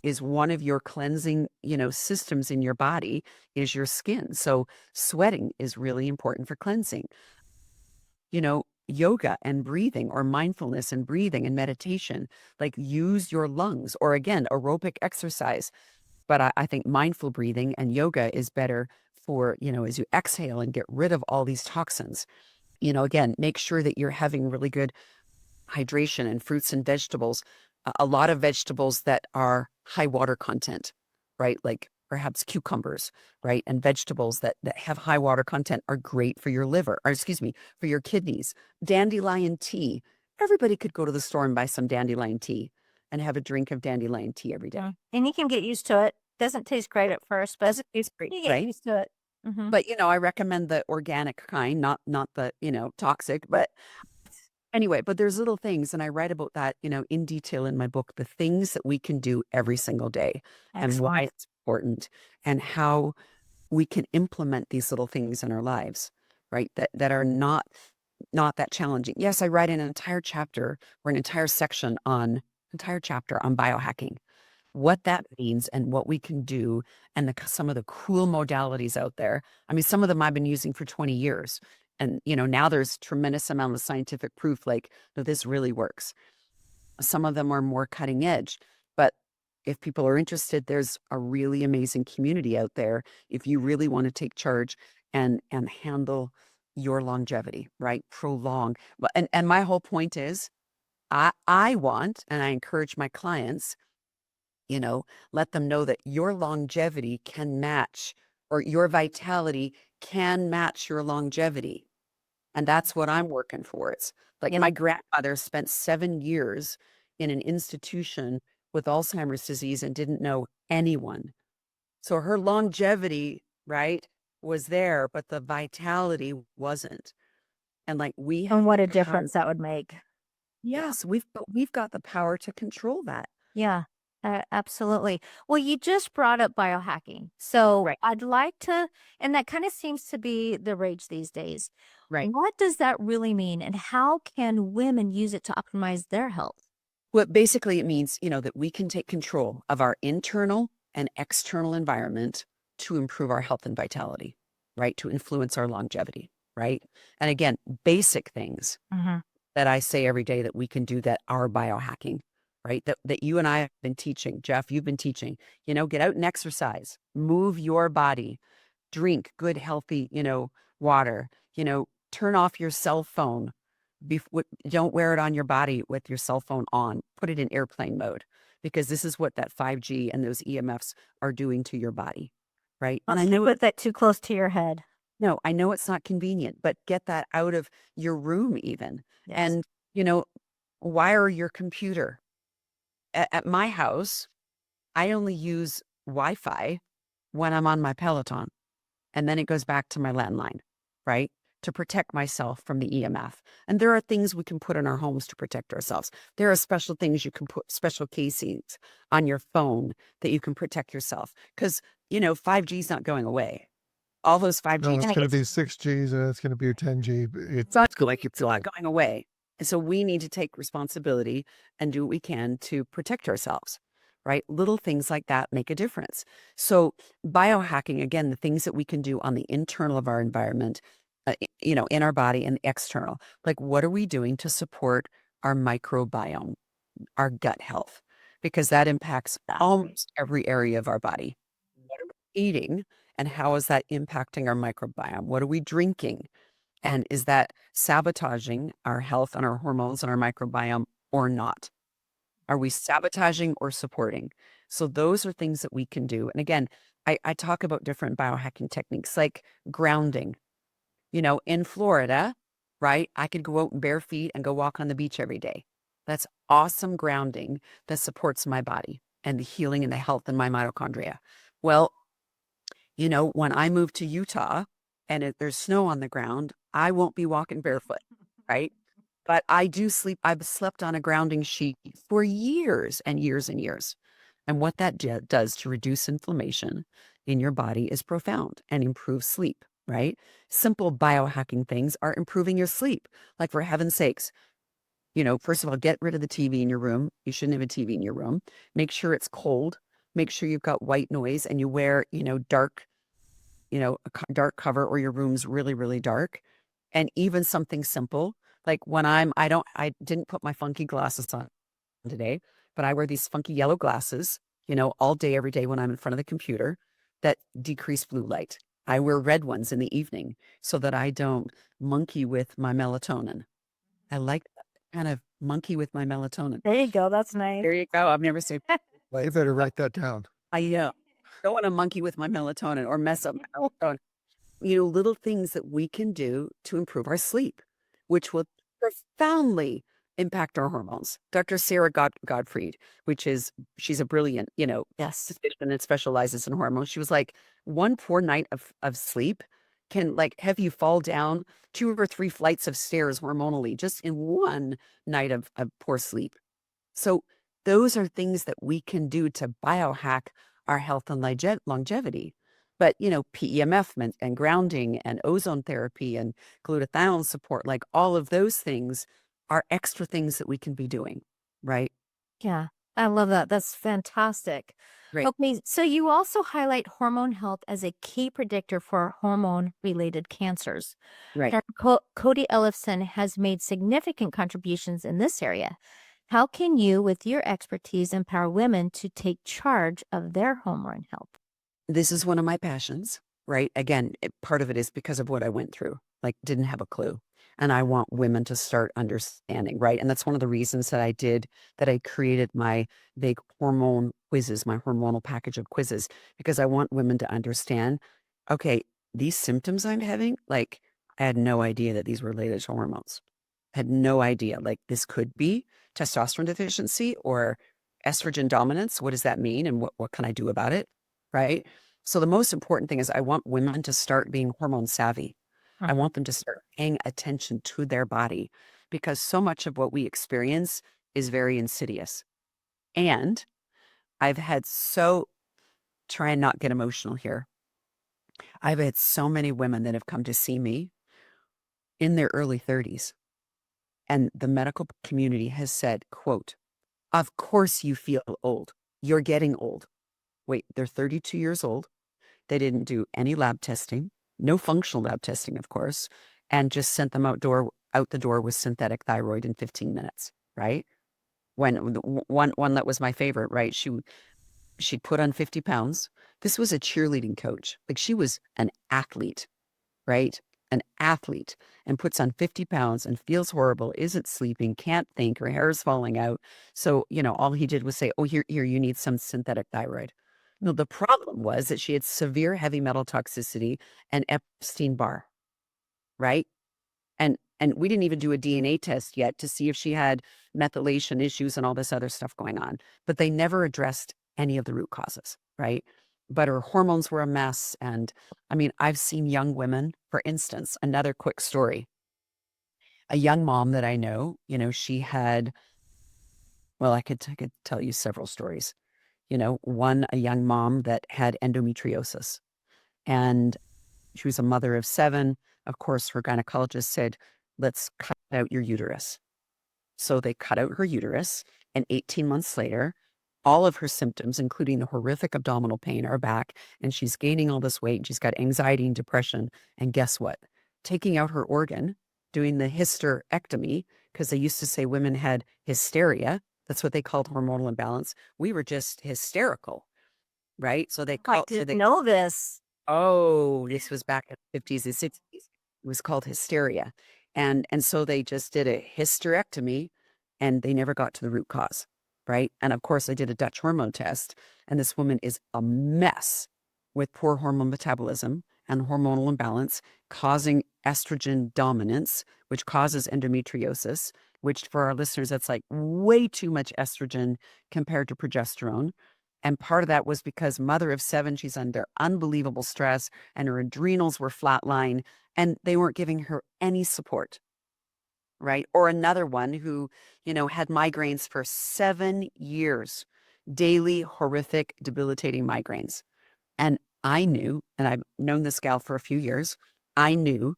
is one of your cleansing, systems in your body is your skin. So sweating is really important for cleansing. Yoga and breathing, or mindfulness and breathing and meditation, like use your lungs, or again, aerobic exercise. But I think mindful breathing and yoga is better for, as you exhale and get rid of all these toxins. Again, make sure that you're having really good hydration and fruits and vegetables. A lot of vegetables that are high water content, right? Like perhaps cucumbers, right? And vegetables that have high water content are great for your liver, or excuse me, for your kidneys. Dandelion tea. Everybody could go to the store and buy some dandelion tea and have a drink of dandelion tea every day. And you can get used to it. Doesn't taste great at first, but Doesn't taste great, you get right? used to it. Mhm. But I recommend the organic kind, not the toxic. But anyway, but there's little things, and I write about that in detail in my book, the things that we can do every single day and why Excellent. it's important, and how we can implement these little things in our lives, right? That are not that challenging. Yes, I write an entire chapter or an entire chapter on biohacking, what that means and what we can do, and some of the cool modalities out there. I mean, some of them I've been using for 20 years. And, now there's tremendous amount of scientific proof, like, that this really works. Some of them are more cutting edge, but if people are interested, there's a really amazing community out there if you really want to take charge and handle your longevity, right? Prolong. And my whole point is, I want, and I encourage my clients, let them know that your longevity can match, or your vitality can match your longevity. And that's what I'm working for. It's like Yeah. my grandmother spent 7 years in an institution with Alzheimer's disease and didn't know anyone. So her longevity, right, was there, but the vitality wasn't. And like we have And what a the power. difference that would make. Yes, we've got the power to control that. Yeah, absolutely. Well, you just brought up biohacking. So Right. I'd like to, and that kind of seems to be the rage these days. Right. What does that really mean? And how can women use it to optimize their health? Well, basically it means, that we can take control of our internal and external environment to improve our health and vitality, right? To influence our longevity, right? And again, basic things Mhm. that I say every day that we can do that are biohacking, right? That you and I have been teaching. Jeff, you've been teaching, get out and exercise, move your body, drink good, healthy, water, turn off your cell phone. Don't wear it on your body with your cell phone on. Put it in airplane mode, because this is what that 5G and those EMFs are doing to your body, right? And I know Put that too close to your head. no, I know it's not convenient, but get that out of your room even. Yes. And, wire your computer. At my house, I only use Wi-Fi when I'm on my Peloton, and then it goes back to my landline, right? To protect myself from the EMF. And there are things we can put in our homes to protect ourselves. There are special things you can put, special casings on your phone that you can protect yourself. Because, 5G is not going away. All those 5G. No, it's And going it to be 6Gs and it's going to be 10G. It's not like it's not going away. And so we need to take responsibility and do what we can to protect ourselves, right? Little things like that make a difference. So biohacking, again, the things that we can do on the internal of our environment, in our body, and the external, like what are we doing to support our microbiome, our gut health? Because that impacts almost every area of our body. What are we eating, and how is that impacting our microbiome? What are we drinking? And is that sabotaging our health and our hormones and our microbiome or not? Are we sabotaging or supporting? So those are things that we can do. And again, I talk about different biohacking techniques like grounding. In Florida, right? I could go out in bare feet and go walk on the beach every day. That's awesome grounding that supports my body and the healing and the health in my mitochondria. Well, when I move to Utah and there's snow on the ground, I won't be walking barefoot, right? But I do sleep. I've slept on a grounding sheet for years and years and years. And what that does to reduce inflammation in your body is profound and improve sleep, right? Simple biohacking things are improving your sleep. Like, for heaven's sakes, First of all, get rid of the TV in your room. You shouldn't have a TV in your room. Make sure it's cold. Make sure you've got white noise and you wear, dark, dark cover, or your room's really, really dark. And even something simple, like when I didn't put my funky glasses on today, but I wear these funky yellow glasses, all day, every day when I'm in front of the computer that decrease blue light. I wear red ones in the evening so that I don't monkey with my melatonin. I like that kind of monkey with my melatonin. There you go. That's nice. There you go. I've never seen. Well, you better write that down. I don't want to monkey with my melatonin or mess up my melatonin. Little things that we can do to improve our sleep, which will profoundly impact our hormones. Dr. Sarah Gottfried, she's a brilliant, Yes. physician that specializes in hormones. She was like, one poor night of sleep can like have you fall down 2 or 3 flights of stairs hormonally just in one night of poor sleep. So those are things that we can do to biohack our health and longevity. But, PEMF and grounding and ozone therapy and glutathione support, like all of those things are extra things that we can be doing, right? Yeah, I love that. That's fantastic. Right. Okay, so you also highlight hormone health as a key predictor for hormone-related cancers. Right. Dr. Cody Ellefson has made significant contributions in this area. How can you, with your expertise, empower women to take charge of their hormone health? This is one of my passions, right? Again, part of it is because of what I went through, like didn't have a clue. And I want women to start understanding, right? And that's one of the reasons that I created my big hormone quizzes, my hormonal package of quizzes, because I want women to understand, okay, these symptoms I'm having, like I had no idea that these were related to hormones. Had no idea. Like this could be testosterone deficiency or estrogen dominance. What does that mean? And what can I do about it? Right. So the most important thing is I want women to start being hormone savvy. I want them to start paying attention to their body, because so much of what we experience is very insidious. And I've had try and not get emotional here. I've had so many women that have come to see me in their early 30s. And the medical community has said, quote, "Of course you feel old. You're getting old." Wait, they're 32 years old. They didn't do any lab testing, no functional lab testing, of course, and just sent them out the door with synthetic thyroid in 15 minutes, right? When the one that was my favorite, right? She put on 50 pounds. This was a cheerleading coach. Like she was an athlete, right? An athlete, and puts on 50 pounds and feels horrible, isn't sleeping, can't think, her hair is falling out. So, all he did was say, "Oh, here, you need some synthetic thyroid." No, the problem was that she had severe heavy metal toxicity and Epstein-Barr, right? And we didn't even do a DNA test yet to see if she had methylation issues and all this other stuff going on. But they never addressed any of the root causes, right? But her hormones were a mess. And I mean, I've seen young women, for instance, another quick story. A young mom that I know, she had, well, I could tell you several stories. A young mom that had endometriosis, and she was a mother of 7. Of course, her gynecologist said, "Let's cut out your uterus." So they cut out her uterus, and 18 months later, all of her symptoms, including the horrific abdominal pain, are back, and she's gaining all this weight, and she's got anxiety and depression. And guess what? Taking out her organ, doing the hysterectomy, because they used to say women had hysteria. That's what they called hormonal imbalance. We were just hysterical, right? So they I didn't know this. Oh, this was back in the 50s and 60s. It was called hysteria. And so they just did a hysterectomy, and they never got to the root cause, right? And of course, I did a Dutch hormone test, and this woman is a mess with poor hormone metabolism and hormonal imbalance, causing estrogen dominance, which causes endometriosis, which for our listeners, that's like way too much estrogen compared to progesterone. And part of that was because mother of 7, she's under unbelievable stress, and her adrenals were flatline, and they weren't giving her any support, right? Or another one who, had migraines for 7 years, daily, horrific, debilitating migraines. And I knew, and I've known this gal for a few years, I knew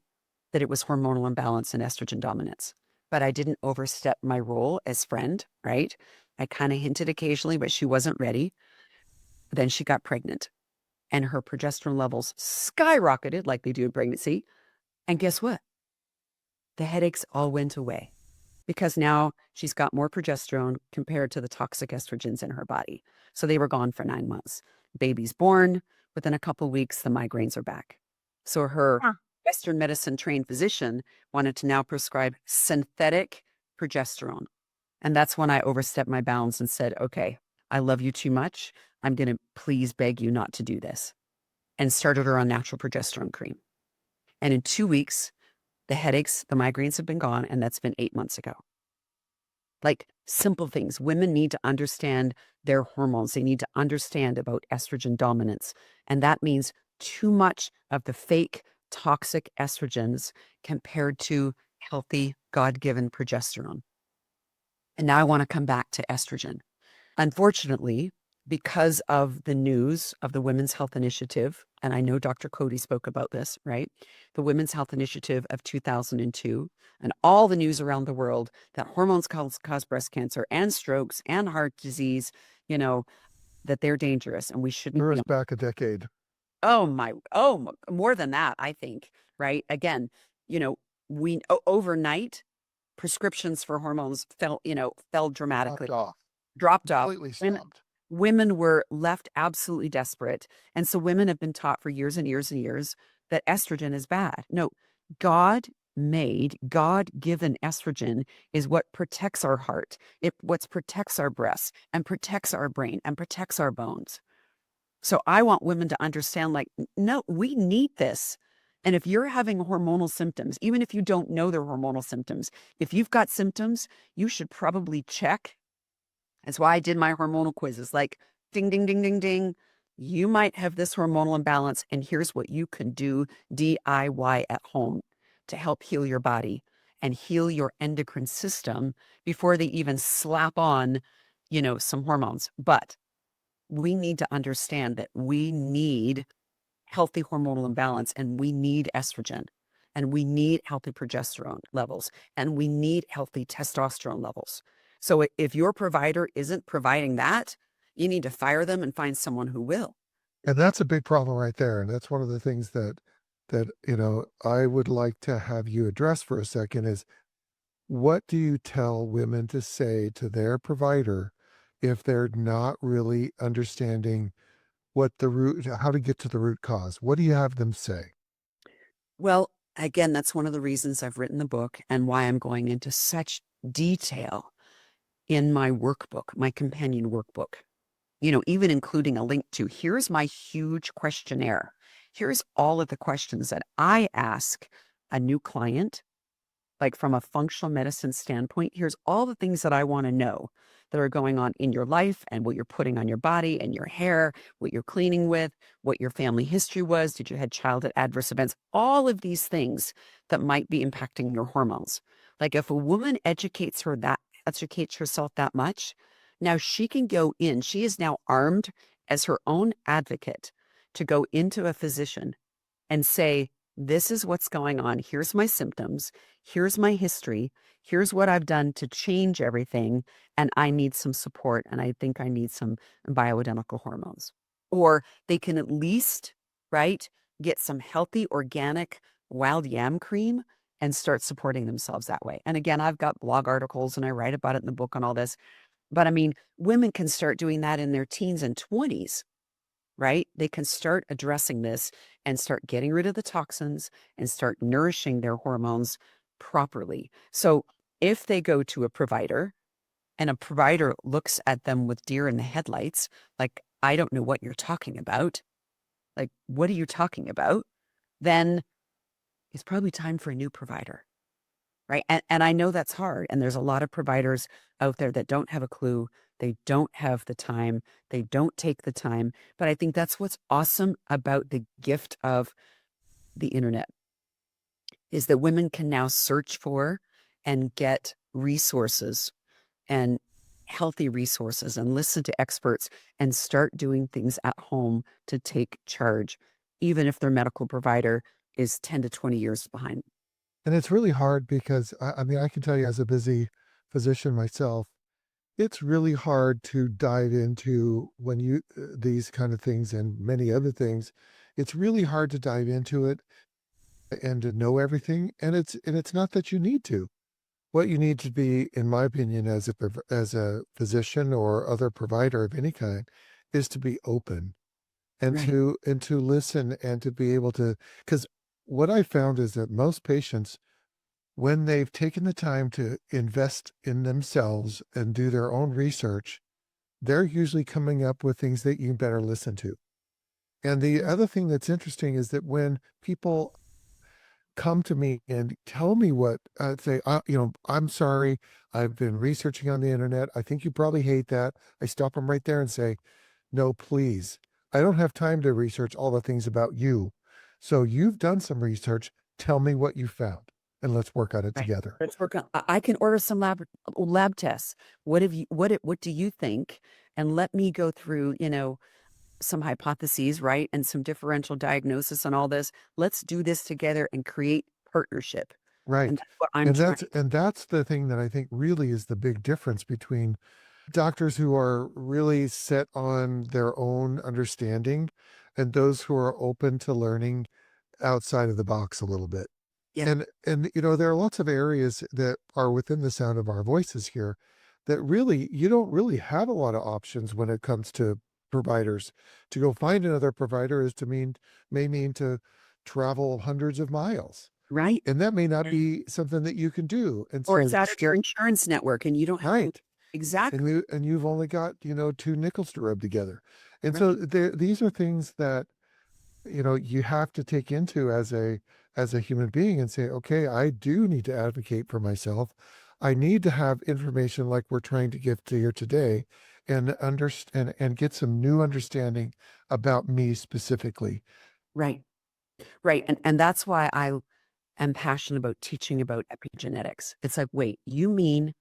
that it was hormonal imbalance and estrogen dominance. but I didn't overstep my role as friend, right? I kind of hinted occasionally, but she wasn't ready. Then she got pregnant and her progesterone levels skyrocketed like they do in pregnancy. And guess what? The headaches all went away because now she's got more progesterone compared to the toxic estrogens in her body. So they were gone for 9 months. Baby's born. Within a couple of weeks, the migraines are back. So her Huh. Western medicine trained physician wanted to now prescribe synthetic progesterone. And that's when I overstepped my bounds and said, okay, I love you too much. I'm going to please beg you not to do this. And started her on natural progesterone cream. And in 2 weeks, the headaches, the migraines have been gone. And that's been 8 months ago. Like simple things. Women need to understand their hormones. They need to understand about estrogen dominance. And that means too much of the fake toxic estrogens compared to healthy, God-given progesterone. And now I want to come back to estrogen. Unfortunately, because of the news of the Women's Health Initiative, and I know Dr. Cody spoke about this, right? The Women's Health Initiative of 2002, and all the news around the world that hormones cause breast cancer and strokes and heart disease, that they're dangerous and we shouldn't Throw be. us back a decade. More than that, I think, right? Again, overnight prescriptions for hormones fell dramatically, dropped off. Completely stopped. Women were left absolutely desperate. And so women have been taught for years and years and years that estrogen is bad. No, God-given estrogen is what protects our heart. What protects our breasts and protects our brain and protects our bones. So I want women to understand, no, we need this. And if you're having hormonal symptoms, even if you don't know they're hormonal symptoms, if you've got symptoms, you should probably check. That's why I did my hormonal quizzes, like ding, ding, ding, ding, ding. You might have this hormonal imbalance, and here's what you can do DIY at home to help heal your body and heal your endocrine system before they even slap on, some hormones. But we need to understand that we need healthy hormonal imbalance and we need estrogen and we need healthy progesterone levels and we need healthy testosterone levels. So if your provider isn't providing that, you need to fire them and find someone who will. And that's a big problem right there. And that's one of the things that I would like to have you address for a second is, what do you tell women to say to their provider if they're not really understanding how to get to the root cause? What do you have them say? Well, again, that's one of the reasons I've written the book and why I'm going into such detail in my workbook, my companion workbook, even including a link to here's my huge questionnaire. Here's all of the questions that I ask a new client, like from a functional medicine standpoint. Here's all the things that I want to know that are going on in your life and what you're putting on your body and your hair, what you're cleaning with, what your family history was. Did you have childhood adverse events? All of these things that might be impacting your hormones. Like if a woman educates herself that much, now she can go in. She is now armed as her own advocate to go into a physician and say, this is what's going on. Here's my symptoms. Here's my history. Here's what I've done to change everything. And I need some support. And I think I need some bioidentical hormones. Or they can at least, right, get some healthy, organic wild yam cream and start supporting themselves that way. And again, I've got blog articles and I write about it in the book and all this. But I mean, women can start doing that in their teens and 20s. Right? They can start addressing this and start getting rid of the toxins and start nourishing their hormones properly. So if they go to a provider and a provider looks at them with deer in the headlights, like, I don't know what you're talking about. Like, what are you talking about? Then it's probably time for a new provider. Right. And I know that's hard. And there's a lot of providers out there that don't have a clue. They don't have the time. They don't take the time. But I think that's what's awesome about the gift of the internet is that women can now search for and get resources and healthy resources and listen to experts and start doing things at home to take charge, even if their medical provider is 10 to 20 years behind. And it's really hard because I mean, I can tell you as a busy physician myself, it's really hard to dive into when you these kind of things and many other things. It's really hard to dive into it and to know everything. And it's not that you need to. What you need to be, in my opinion, as a physician or other provider of any kind, is to be open and Right. to listen and to be able to. Because what I found is that most patients, when they've taken the time to invest in themselves and do their own research, they're usually coming up with things that you better listen to. And the other thing that's interesting is that when people come to me and tell me what, say, I'm sorry, I've been researching on the internet. I think you probably hate that. I stop them right there and say, no, please. I don't have time to research all the things about you. So you've done some research. Tell me what you found and let's work on it Right. together. Let's work on. I can order some lab tests. What do you think? And let me go through, some hypotheses, right? And some differential diagnosis on all this. Let's do this together and create partnership. And Right. that's what I'm And trying. that's the thing that I think really is the big difference between doctors who are really set on their own understanding and those who are open to learning outside of the box a little bit. Yeah. And there are lots of areas that are within the sound of our voices here that really you don't really have a lot of options when it comes to providers. To go find another provider may mean to travel hundreds of miles. Right. And that may not be something that you can do. And Or so it's out of your insurance network and you don't have right. exactly. And you've only got, two nickels to rub together. And Right. so these are things that you have to take into as a human being and say, okay, I do need to advocate for myself. I need to have information like we're trying to give to you today and understand and get some new understanding about me specifically. Right. Right. And that's why I am passionate about teaching about epigenetics. It's like, wait, you mean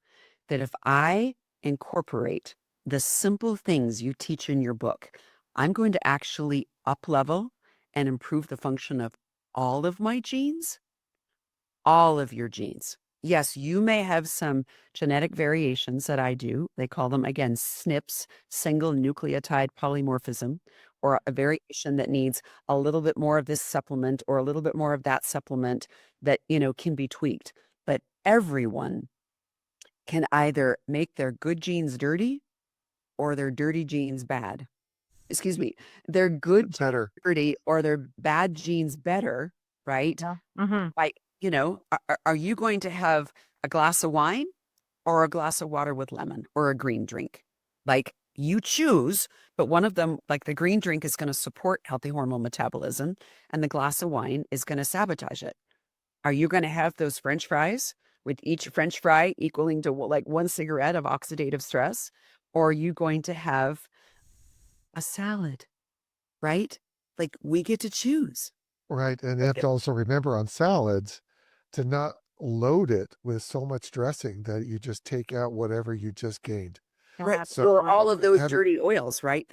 that if I incorporate the simple things you teach in your book, I'm going to actually up level and improve the function of all of my genes, all of your genes. Yes, you may have some genetic variations that I do. They call them, again, SNPs, single nucleotide polymorphism, or a variation that needs a little bit more of this supplement or a little bit more of that supplement that, can be tweaked. But everyone can either make their good genes dirty or their dirty genes bad. Excuse me, their good genes Better. dirty or their bad genes better, right? Yeah. Mm-hmm. Like, are you going to have a glass of wine or a glass of water with lemon or a green drink? Like, you choose, but one of them, like the green drink, is going to support healthy hormone metabolism, and the glass of wine is going to sabotage it. Are you going to have those French fries with each French fry equaling to like one cigarette of oxidative stress? Or are you going to have a salad, right? Like, we get to choose. Right. And you have to also remember on salads to not load it with so much dressing that you just take out whatever you just gained. Right. So Or all of those have it- dirty oils, right?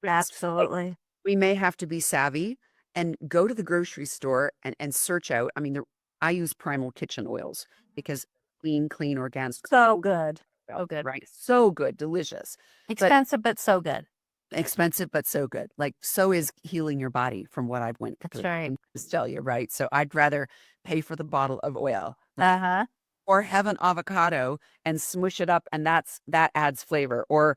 Absolutely. We may have to be savvy and go to the grocery store and search out. I mean, I use Primal Kitchen oils because clean, organic. So good. So good. Right. So good, delicious. Expensive, but so good. Expensive, but so good. Like, so is healing your body from what I've went That's through. right. I can just tell you, right? So I'd rather pay for the bottle of oil Uh-huh. or have an avocado and smush it up, and that adds flavor. Or,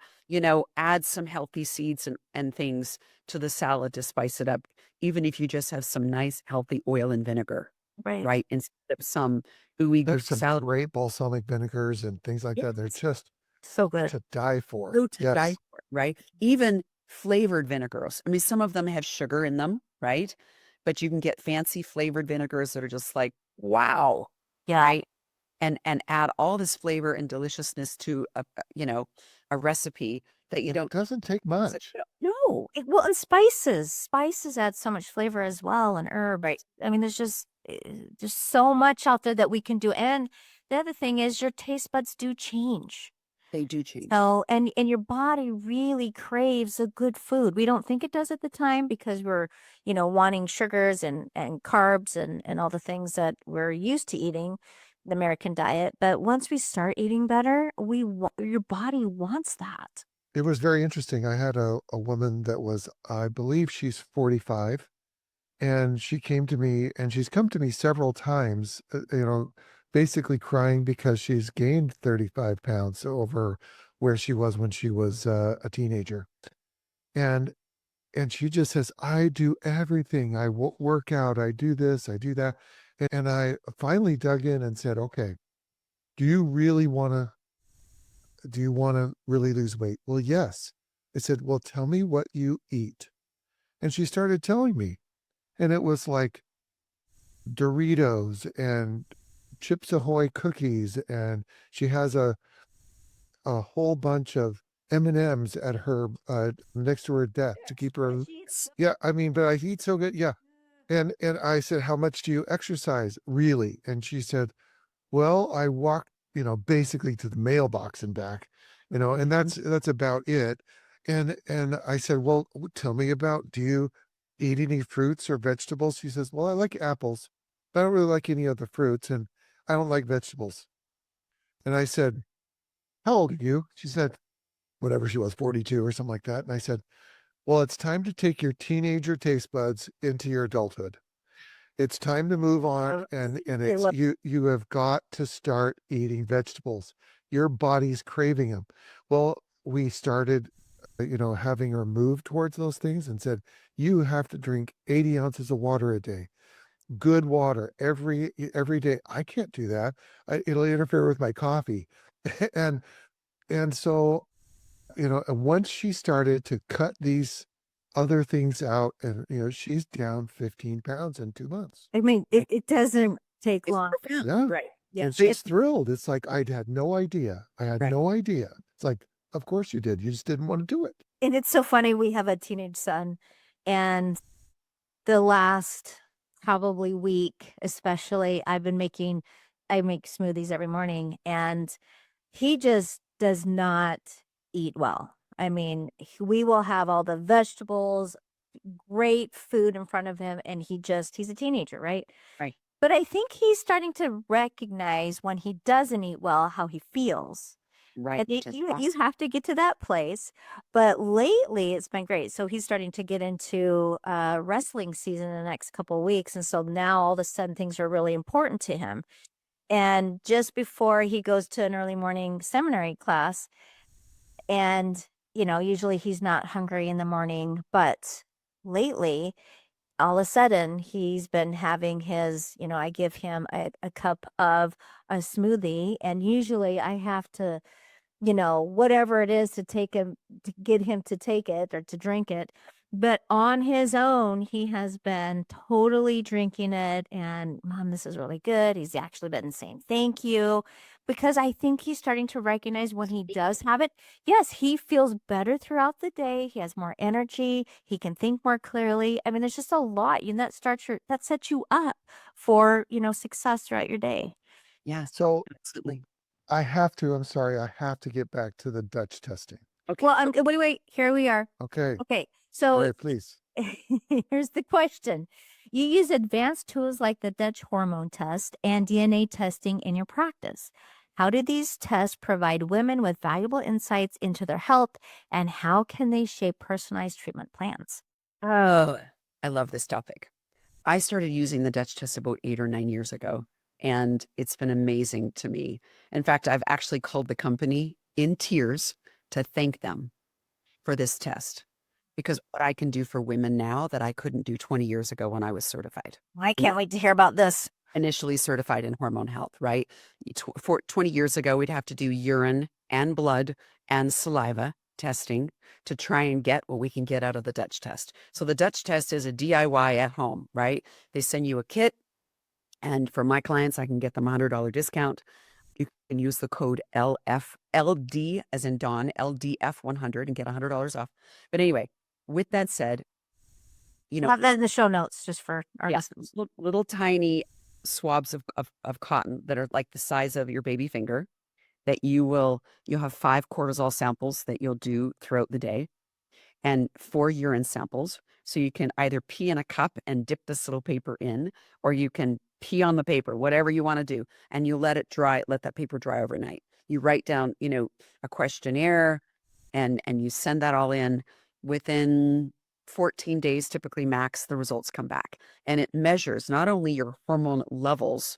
add some healthy seeds and things to the salad to spice it up, even if you just have some nice healthy oil and vinegar, Right. right? Instead of some ooey There's some salad. great balsamic vinegars and things like that. They're Yes. just So good. to die for. So to die Yes. for, right? Even flavored vinegars. I mean, some of them have sugar in them, right? But you can get fancy flavored vinegars that are just like, wow, Yeah. right? And add all this flavor and deliciousness to a recipe that you It don't. doesn't take much. No, Well, and spices. Spices add so much flavor as well, and herbs. right? I mean, there's just so much out there that we can do. And the other thing is your taste buds do change. They do change. So, and your body really craves a good food. We don't think it does at the time because we're, wanting sugars and carbs and all the things that we're used to eating, the American diet. But once we start eating better, your body wants that. It was very interesting. I had a woman that was, I believe she's 45, and she came to me, and she's come to me several times, basically crying because she's gained 35 pounds over where she was when she was a teenager. And she just says, I do everything. I work out, I do this, I do that. And I finally dug in and said, okay, do you want to really lose weight? Well, yes. I said, well, tell me what you eat. And she started telling me. And it was like Doritos and Chips Ahoy cookies. And she has a whole bunch of M&Ms at her next to her desk to keep her. Yeah, I mean, but I eat so good. Yeah. And I said, how much do you exercise really? And she said, well, I walk, basically to the mailbox and back, and that's about it. And I said, well, tell me about, do you eat any fruits or vegetables? She says, well, I like apples, but I don't really like any other fruits, and I don't like vegetables. And I said, how old are you? She said, whatever she was, 42 or something like that. And I said, well, it's time to take your teenager taste buds into your adulthood. It's time to move on, and it's you have got to start eating vegetables. Your body's craving them. Well, we started, having her move towards those things and said, you have to drink 80 ounces of water a day, good water every day. I can't do that. It'll interfere with my coffee. and so, and once she started to cut these other things out, and she's down 15 pounds in 2 months. I mean, it doesn't take long. Yeah. Right. Yeah. And she's thrilled. It's like, I had no idea. Right. No idea. It's like, of course you did. You just didn't want to do it. And it's so funny. We have a teenage son, and the last probably week, especially, I make smoothies every morning, and he just does not eat well. I mean, we will have all the vegetables, great food in front of him, and he's a teenager, right? Right. But I think he's starting to recognize when he doesn't eat well, how he feels. Right. And you have to get to that place. But lately it's been great. So he's starting to get into wrestling season in the next couple of weeks. And so now all of a sudden things are really important to him. And just before he goes to an early morning seminary class, and, usually he's not hungry in the morning, but lately, all of a sudden, he's been having his, I give him a cup of a smoothie, and usually I have to, whatever it is to get him to take it or to drink it. But on his own, he has been totally drinking it. And Mom, this is really good. He's actually been saying thank you, because I think he's starting to recognize when he does have it. Yes, he feels better throughout the day. He has more energy. He can think more clearly. I mean, there's just a lot, that sets you up for, success throughout your day. Yeah. So Absolutely. I'm sorry, I have to get back to the Dutch testing. Okay. Well, wait, here we are. Okay. Okay. All So right, please. here's the question. You use advanced tools like the Dutch hormone test and DNA testing in your practice. How do these tests provide women with valuable insights into their health, and how can they shape personalized treatment plans? Oh, I love this topic. I started using the Dutch test about 8 or 9 years ago, and it's been amazing to me. In fact, I've actually called the company in tears to thank them for this test, because what I can do for women now that I couldn't do 20 years ago when I was certified. I can't wait to hear about this. Initially certified in hormone health, right? 20 years ago, we'd have to do urine and blood and saliva testing to try and get what we can get out of the Dutch test. So the Dutch test is a DIY at home, right? They send you a kit, and for my clients, I can get them $100 discount. You can use the code LD as in Dawn, LDF100, and get $100 off. But anyway, with that said, We'll have that in the show notes just for our listeners. little tiny swabs of cotton that are like the size of your baby finger. that you'll have 5 cortisol samples that you'll do throughout the day and 4 urine samples. So you can either pee in a cup and dip this little paper in, or you can pee on the paper, whatever you want to do, and you let it dry, let that paper dry overnight. You write down, a questionnaire and you send that all in. Within 14 days, typically max, the results come back. And it measures not only your hormone levels,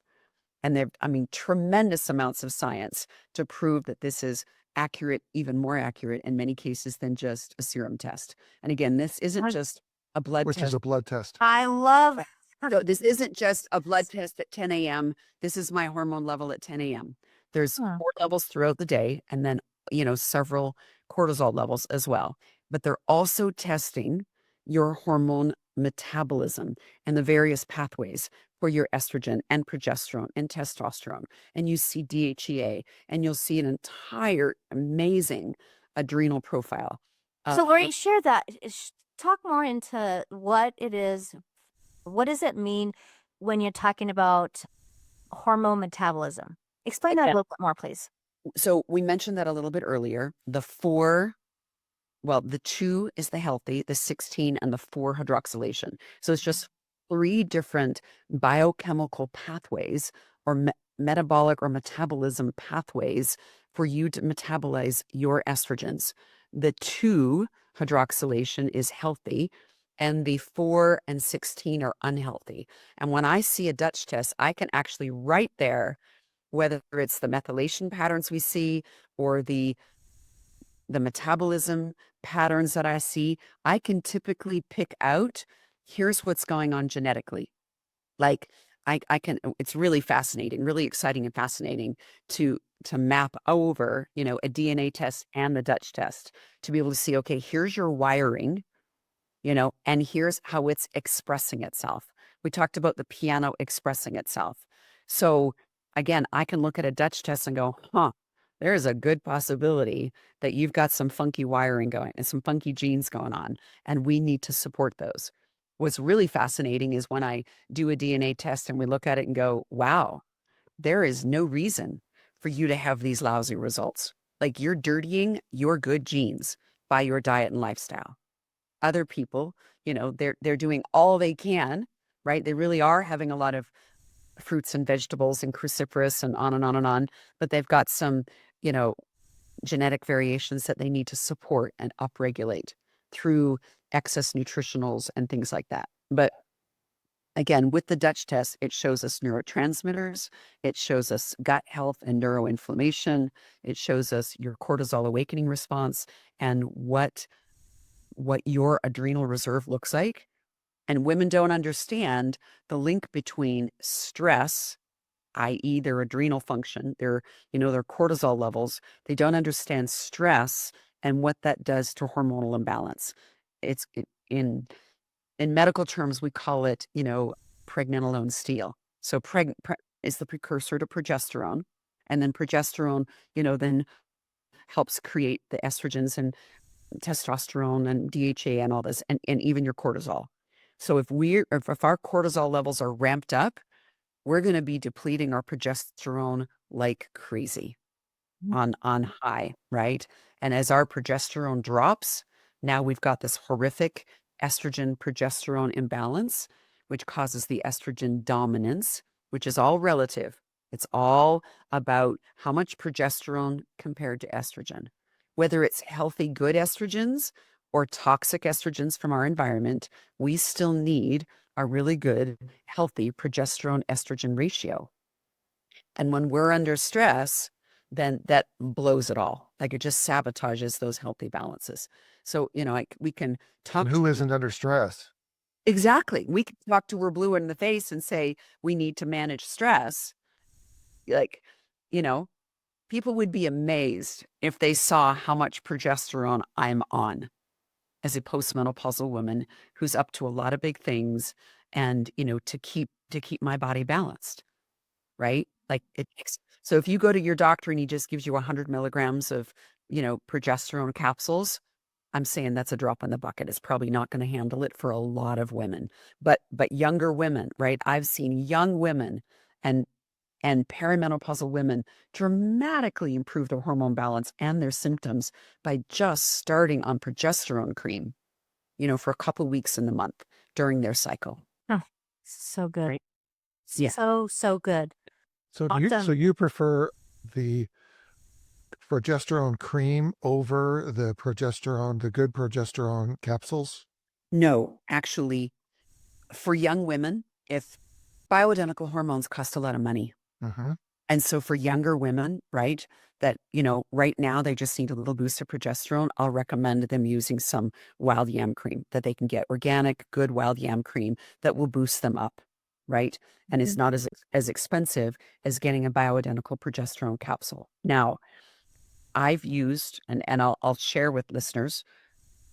and there, tremendous amounts of science to prove that this is accurate, even more accurate in many cases than just a serum test. And again, this isn't just a blood Which test. is a blood test. I love it. So this isn't just a blood test at 10 a.m. This is my hormone level at 10 a.m. There's 4 levels throughout the day, and then, several cortisol levels as well. But they're also testing your hormone metabolism and the various pathways for your estrogen and progesterone and testosterone. And you see DHEA, and you'll see an entire amazing adrenal profile. So, Lori, share that. Talk more into what it is. What does it mean when you're talking about hormone metabolism? Explain that a little bit more, please. So we mentioned that a little bit earlier. The 2 is the healthy, the 16 and the 4 hydroxylation. So it's just 3 different biochemical pathways or metabolic or metabolism pathways for you to metabolize your estrogens. The 2 hydroxylation is healthy, and the 4 and 16 are unhealthy. And when I see a Dutch test, I can actually write there whether it's the methylation patterns we see or the metabolism patterns that I see. I can typically pick out, here's what's going on genetically. Like I can, it's really fascinating, really exciting and fascinating to map over, a DNA test and the Dutch test to be able to see, okay, here's your wiring, and here's how it's expressing itself. We talked about the piano expressing itself. So again, I can look at a Dutch test and go, there's a good possibility that you've got some funky wiring going and some funky genes going on, and we need to support those. What's really fascinating is when I do a DNA test and we look at it and go, wow, there is no reason for you to have these lousy results. Like, you're dirtying your good genes by your diet and lifestyle. Other people, they're doing all they can, right? They really are having a lot of fruits and vegetables and cruciferous and on and on and on, but they've got some, genetic variations that they need to support and upregulate through excess nutritionals and things like that. But again, with the Dutch test, it shows us neurotransmitters, it shows us gut health and neuroinflammation, it shows us your cortisol awakening response and what your adrenal reserve looks like. And women don't understand the link between stress, i.e. their adrenal function, their cortisol levels. They don't understand stress and what that does to hormonal imbalance. In medical terms, we call it, pregnenolone steal. So is the precursor to progesterone. And then progesterone, then helps create the estrogens and testosterone and DHA and all this, and even your cortisol. So if our cortisol levels are ramped up, we're going to be depleting our progesterone like crazy on high, right? And as our progesterone drops, now we've got this horrific estrogen progesterone imbalance, which causes the estrogen dominance, which is all relative. It's all about how much progesterone compared to estrogen. Whether it's healthy, good estrogens or toxic estrogens from our environment, we still need a really good, healthy progesterone estrogen ratio. And when we're under stress, then that blows it all. Like, it just sabotages those healthy balances. So, we can talk. And who isn't under stress? Exactly. We can talk to her blue in the face and say, we need to manage stress. Like, people would be amazed if they saw how much progesterone I'm on as a postmenopausal woman who's up to a lot of big things and, to keep my body balanced, right? Like, so if you go to your doctor and he just gives you 100 milligrams of, progesterone capsules, I'm saying that's a drop in the bucket. It's probably not going to handle it for a lot of women, but younger women, right? I've seen young women and And perimenopausal women dramatically improve their hormone balance and their symptoms by just starting on progesterone cream, for a couple weeks in the month during their cycle. Oh, so good. Right. Yeah. So good. So Awesome. you prefer the progesterone cream over the good progesterone capsules? No, actually, for young women, if bioidentical hormones cost a lot of money. Mm-hmm. And so for younger women, right, that, right now they just need a little boost of progesterone, I'll recommend them using some wild yam cream that they can get, organic, good wild yam cream that will boost them up, right? And it's not as expensive as getting a bioidentical progesterone capsule. Now, I've used, and I'll share with listeners,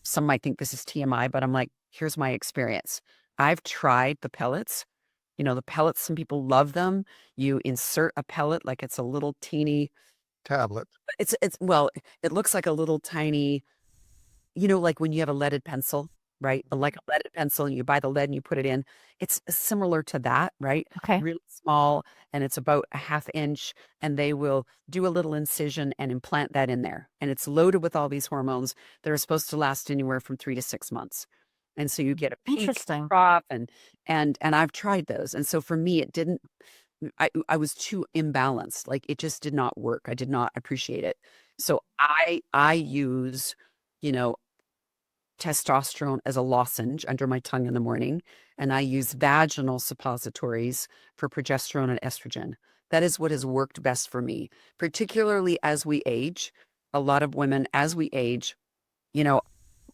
some might think this is TMI, but I'm like, here's my experience. I've tried the pellets. The pellets, some people love them. You insert a pellet like it's a little teeny Tablet. well, it looks like a little tiny, like when you have a leaded pencil, right? Like a leaded pencil, and you buy the lead and you put it in. It's similar to that, right? Okay. Really small, and it's about a 1/2 inch, and they will do a little incision and implant that in there. And it's loaded with all these hormones that are supposed to last anywhere from 3 to 6 months. And so you get a peak Interesting. crop, and I've tried those. And so for me, it didn't. I was too imbalanced. Like it just did not work. I did not appreciate it. So I use, you know, testosterone as a lozenge under my tongue in the morning, and I use vaginal suppositories for progesterone and estrogen. That is what has worked best for me, particularly as we age. A lot of women, as we age, you know,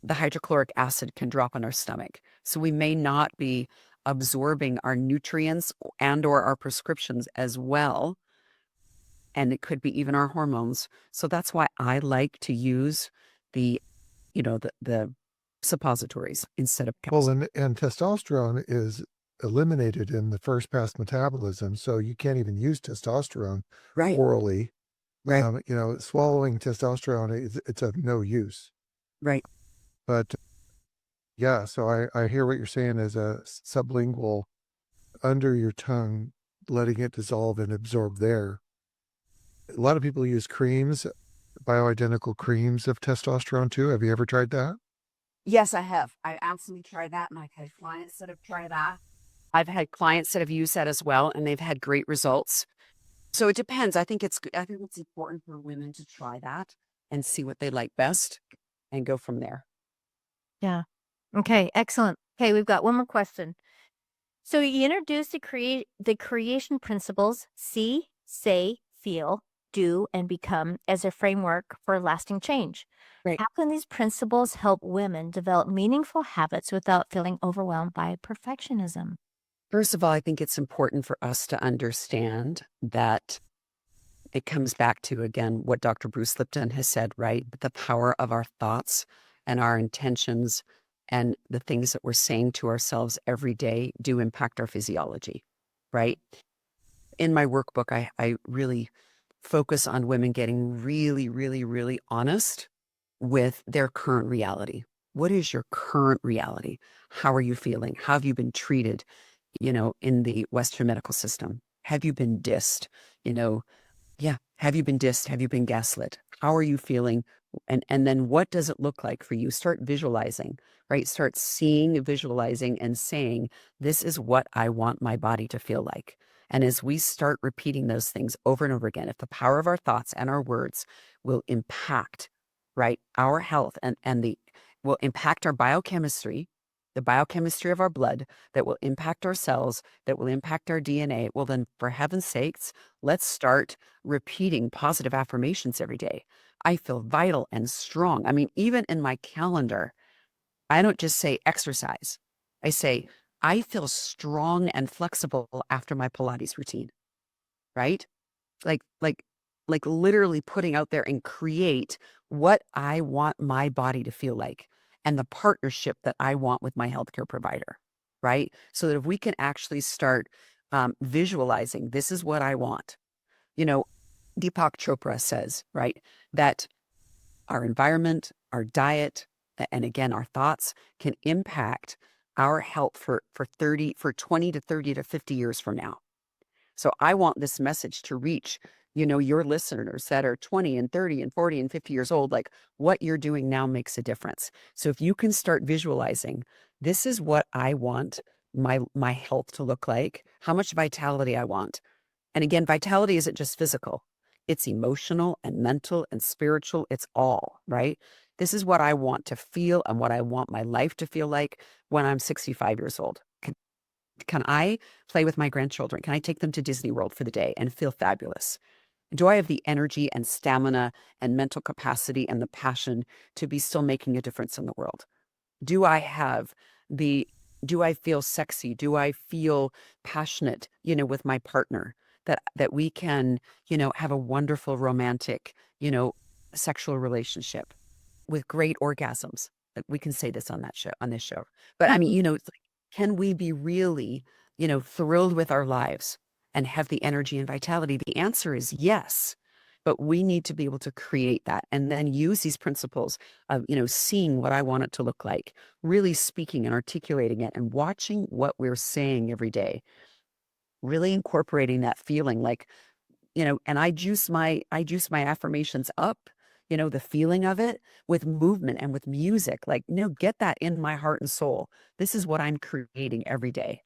the hydrochloric acid can drop in our stomach. So we may not be absorbing our nutrients and or our prescriptions as well. And it could be even our hormones. So that's why I like to use the, the suppositories instead of Well, capsules. and testosterone is eliminated in the first pass metabolism, so you can't even use testosterone Right. orally. Right. Swallowing testosterone, it's of no use. Right. But yeah, so I hear what you're saying as a sublingual under your tongue, letting it dissolve and absorb there. A lot of people use creams, bioidentical creams of testosterone too. Have you ever tried that? Yes, I have. I absolutely tried that, and I've had clients that have tried that. I've had clients that have used that as well, and they've had great results. So it depends. I think it's important for women to try that and see what they like best and go from there. Yeah. Okay, excellent. Okay, we've got one more question. So you introduced the creation principles: see, say, feel, do, and become as a framework for lasting change. Right. How can these principles help women develop meaningful habits without feeling overwhelmed by perfectionism? First of all, I think it's important for us to understand that it comes back to, again, what Dr. Bruce Lipton has said, right? The power of our thoughts and our intentions and the things that we're saying to ourselves every day do impact our physiology, right? In my workbook, I really focus on women getting really, really, really honest with their current reality. What is your current reality? How are you feeling? How have you been treated, in the Western medical system? Have you been dissed? Yeah. Have you been dissed? Have you been gaslit? How are you feeling? And then what does it look like for you? Start visualizing, right? Start seeing, visualizing, and saying, this is what I want my body to feel like. And as we start repeating those things over and over again, if the power of our thoughts and our words will impact, right, our health and the will impact our biochemistry, the biochemistry of our blood, that will impact our cells, that will impact our DNA, well, then for heaven's sakes, let's start repeating positive affirmations every day. I feel vital and strong. I mean, even in my calendar, I don't just say exercise. I say, I feel strong and flexible after my Pilates routine, right? Like, like, like literally putting out there and create what I want my body to feel like and the partnership that I want with my healthcare provider, right? So that if we can actually start visualizing, this is what I want. Deepak Chopra says, right, that our environment, our diet, and again, our thoughts can impact our health for 20 to 30 to 50 years from now. So I want this message to reach, your listeners that are 20 and 30 and 40 and 50 years old. Like, what you're doing now makes a difference. So if you can start visualizing, this is what I want my health to look like, how much vitality I want. And again, vitality isn't just physical. It's emotional and mental and spiritual. It's all, right? This is what I want to feel and what I want my life to feel like when I'm 65 years old. Can I play with my grandchildren? Can I take them to Disney World for the day and feel fabulous? Do I have the energy and stamina and mental capacity and the passion to be still making a difference in the world? Do I have do I feel sexy? Do I feel passionate, with my partner that we can, have a wonderful romantic, sexual relationship with great orgasms? We can say this on this show. But I mean, it's like, can we be really, thrilled with our lives and have the energy and vitality? The answer is yes. But we need to be able to create that and then use these principles of, seeing what I want it to look like, really speaking and articulating it and watching what we're saying every day, really incorporating that feeling like, and I juice my affirmations up, the feeling of it with movement and with music, like, get that in my heart and soul. This is what I'm creating every day.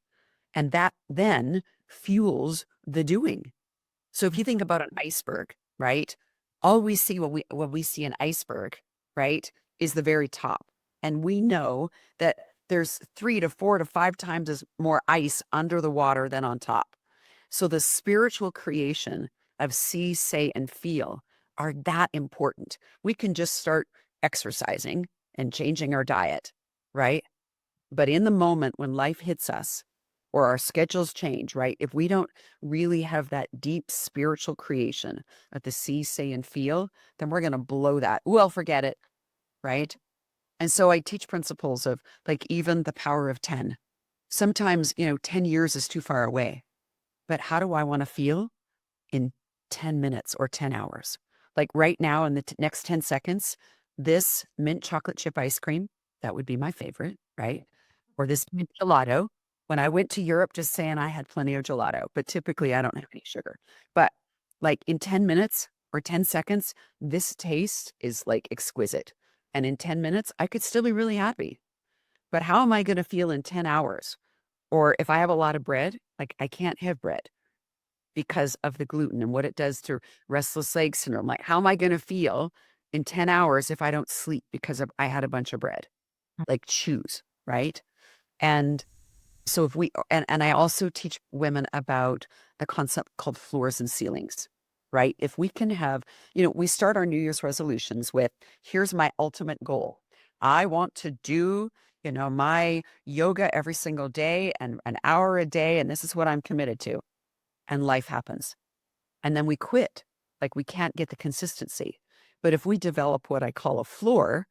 And that then fuels the doing. So if you think about an iceberg, right? All we see when we see an iceberg, right, is the very top. And we know that there's 3 to 4 to 5 times as more ice under the water than on top. So the spiritual creation of see, say, and feel are that important. We can just start exercising and changing our diet, right? But in the moment when life hits us or our schedules change, right? If we don't really have that deep spiritual creation of the see, say, and feel, then we're going to blow that. Well, forget it, right? And so I teach principles of like even the power of 10. Sometimes, 10 years is too far away, but how do I want to feel in 10 minutes or 10 hours? Like right now in the next 10 seconds, this mint chocolate chip ice cream, that would be my favorite, right? Or this mint gelato. When I went to Europe, just saying I had plenty of gelato, but typically I don't have any sugar. But like in 10 minutes or 10 seconds, this taste is like exquisite. And in 10 minutes, I could still be really happy. But how am I going to feel in 10 hours? Or if I have a lot of bread, like I can't have bread because of the gluten and what it does to restless leg syndrome. Like, how am I going to feel in 10 hours if I don't sleep because I had a bunch of bread? Like, choose, right? And so if we, and I also teach women about the concept called floors and ceilings, right? If we can have, we start our New Year's resolutions with, here's my ultimate goal. I want to do, my yoga every single day and an hour a day. And this is what I'm committed to. And life happens. And then we quit. Like we can't get the consistency. But if we develop what I call a floor,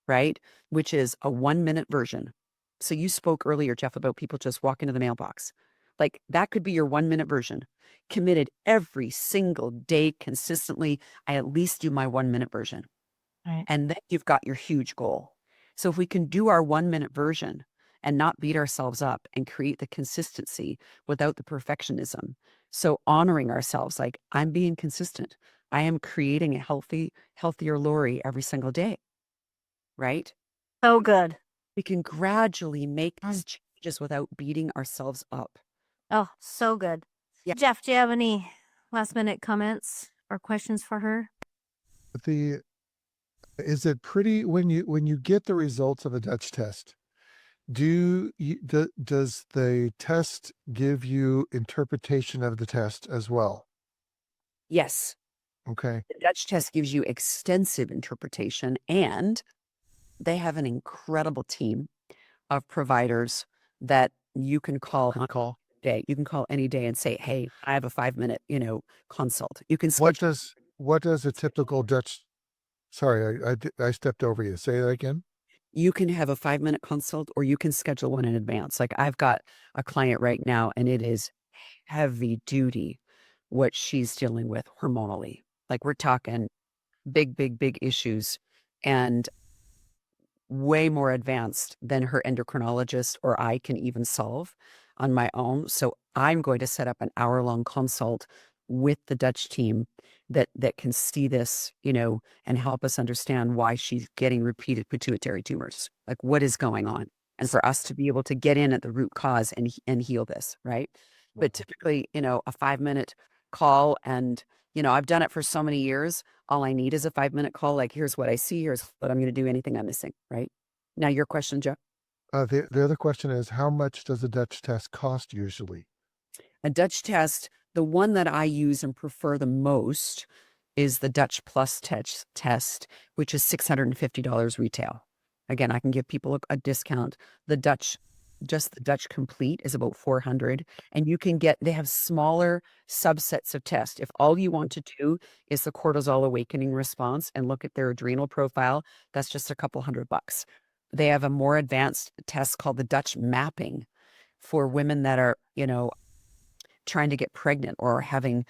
right, which is a 1-minute version. So you spoke earlier, Jeff, about people just walking to the mailbox. Like that could be your 1-minute version. Committed every single day consistently. I at least do my 1-minute version. Right. And then you've got your huge goal. So if we can do our 1-minute version and not beat ourselves up and create the consistency without the perfectionism. So honoring ourselves, like I'm being consistent. I am creating a healthier Lori every single day, right? So good. We can gradually make these changes without beating ourselves up. Oh, so good. Yeah. Jeff, do you have any last minute comments or questions for her? Is it pretty when you get the results of a Dutch test? Does the test give you interpretation of the test as well? Yes. Okay. The Dutch test gives you extensive interpretation, and they have an incredible team of providers that you can call day. You can call any day and say, hey, I have a 5-minute, consult. You can What schedule. does a typical Dutch? Sorry, I stepped over you. Say that again. You can have a 5-minute consult or you can schedule one in advance. Like I've got a client right now and it is heavy duty what she's dealing with hormonally. Like we're talking big, big, big issues and way more advanced than her endocrinologist or I can even solve. on my own. So I'm going to set up an hour-long consult with the Dutch team that can see this, and help us understand why she's getting repeated pituitary tumors. Like, what is going on? And for us to be able to get in at the root cause and heal this, right? But typically, a 5-minute call, and I've done it for so many years. All I need is a 5-minute call. Like, here's what I see. Here's what I'm going to do. Anything I'm missing, right? Now, your question, Joe. The other question is, how much does a Dutch test cost usually? A Dutch test, the one that I use and prefer the most is the Dutch Plus test, which is $650 retail. Again, I can give people a discount. Just the Dutch Complete is about $400, and they have smaller subsets of tests. If all you want to do is the cortisol awakening response and look at their adrenal profile, that's just a couple $100. They have a more advanced test called the Dutch Mapping for women that are, trying to get pregnant or having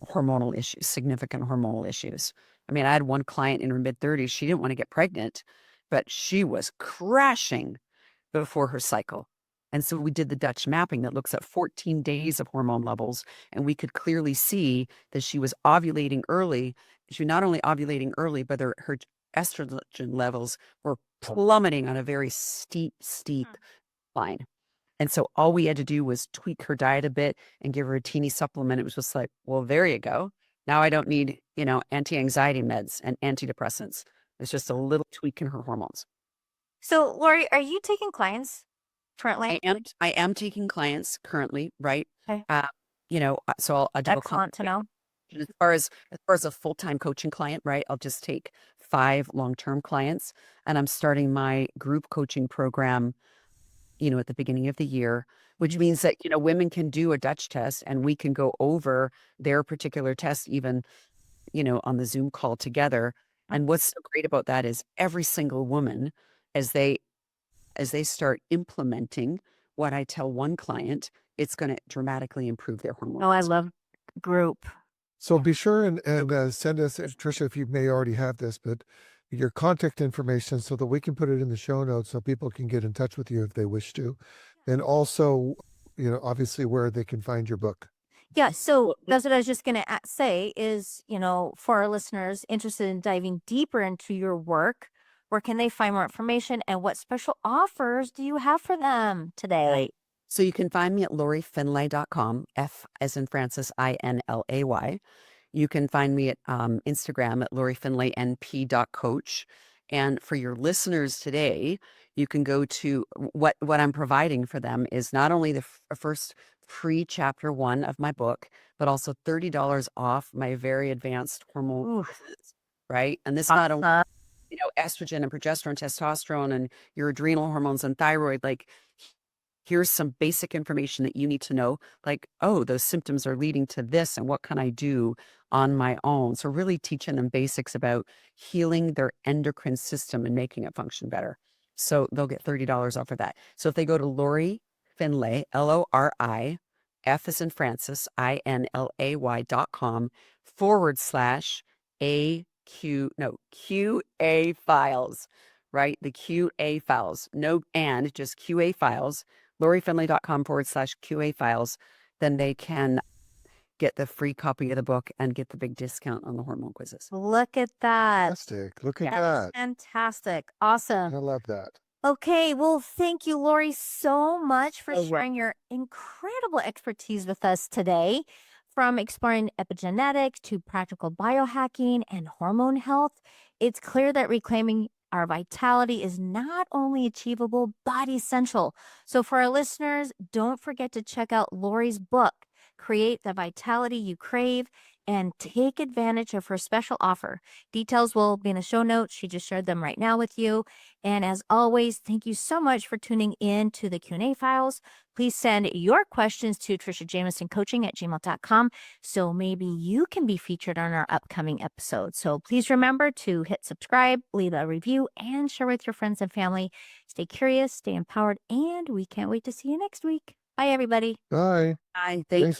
hormonal issues, significant hormonal issues. I mean, I had one client in her mid-30s. She didn't want to get pregnant, but she was crashing before her cycle. And so we did the Dutch mapping that looks at 14 days of hormone levels, and we could clearly see that she was ovulating early. She was not only ovulating early, but her estrogen levels were plummeting on a very steep line. And so all we had to do was tweak her diet a bit and give her a teeny supplement. It was just like, well, there you go. Now I don't need, anti-anxiety meds and antidepressants. It's just a little tweak in her hormones. So, Lori, are you taking clients currently? I am taking clients currently, right? Okay. So I'll do Excellent to know. as far as a full-time coaching client, right? I'll just take 5 long-term clients, and I'm starting my group coaching program at the beginning of the year, which means that, women can do a Dutch test and we can go over their particular test even, on the Zoom call together. And what's so great about that is every single woman, as they start implementing what I tell one client, it's going to dramatically improve their hormones. Oh, I love group. So be sure and send us, Trisha, if you may already have this, but your contact information so that we can put it in the show notes so people can get in touch with you if they wish to. And also, obviously where they can find your book. Yeah, so that's what I was just going to say is, for our listeners interested in diving deeper into your work, where can they find more information and what special offers do you have for them today? So you can find me at lorifinlay.com, F as in Francis, INLAY. You can find me at Instagram at lorifinlaynp.coach. And for your listeners today, you can go to what I'm providing for them is not only the first free chapter 1 of my book, but also $30 off my very advanced hormone quizzes, right? And this not only, estrogen and progesterone, testosterone, and your adrenal hormones and thyroid, like here's some basic information that you need to know, like, oh, those symptoms are leading to this, and what can I do on my own? So really teaching them basics about healing their endocrine system and making it function better. So they'll get $30 off of that. So if they go to Lori Finlay, LORI, F as in Francis, INLAY.com /QA files, right? The QA files, no, and just QA files. lorifinlay.com /QA files, then they can get the free copy of the book and get the big discount on the hormone quizzes. Look at that. Fantastic. Look at that. Fantastic. Awesome. I love that. Okay, well, thank you, Lori, so much for sharing your incredible expertise with us today. From exploring epigenetics to practical biohacking and hormone health, it's clear that reclaiming our vitality is not only achievable, but essential. So for our listeners, don't forget to check out Lori's book, Create the Vitality You Crave, and take advantage of her special offer. Details will be in the show notes. She just shared them right now with you. And as always, thank you so much for tuning in to the Q&A files. Please send your questions to trishajamisoncoaching@gmail.com so maybe you can be featured on our upcoming episode. So please remember to hit subscribe, leave a review, and share with your friends and family. Stay curious, stay empowered, and we can't wait to see you next week. Bye, everybody. Bye. Bye. Thanks.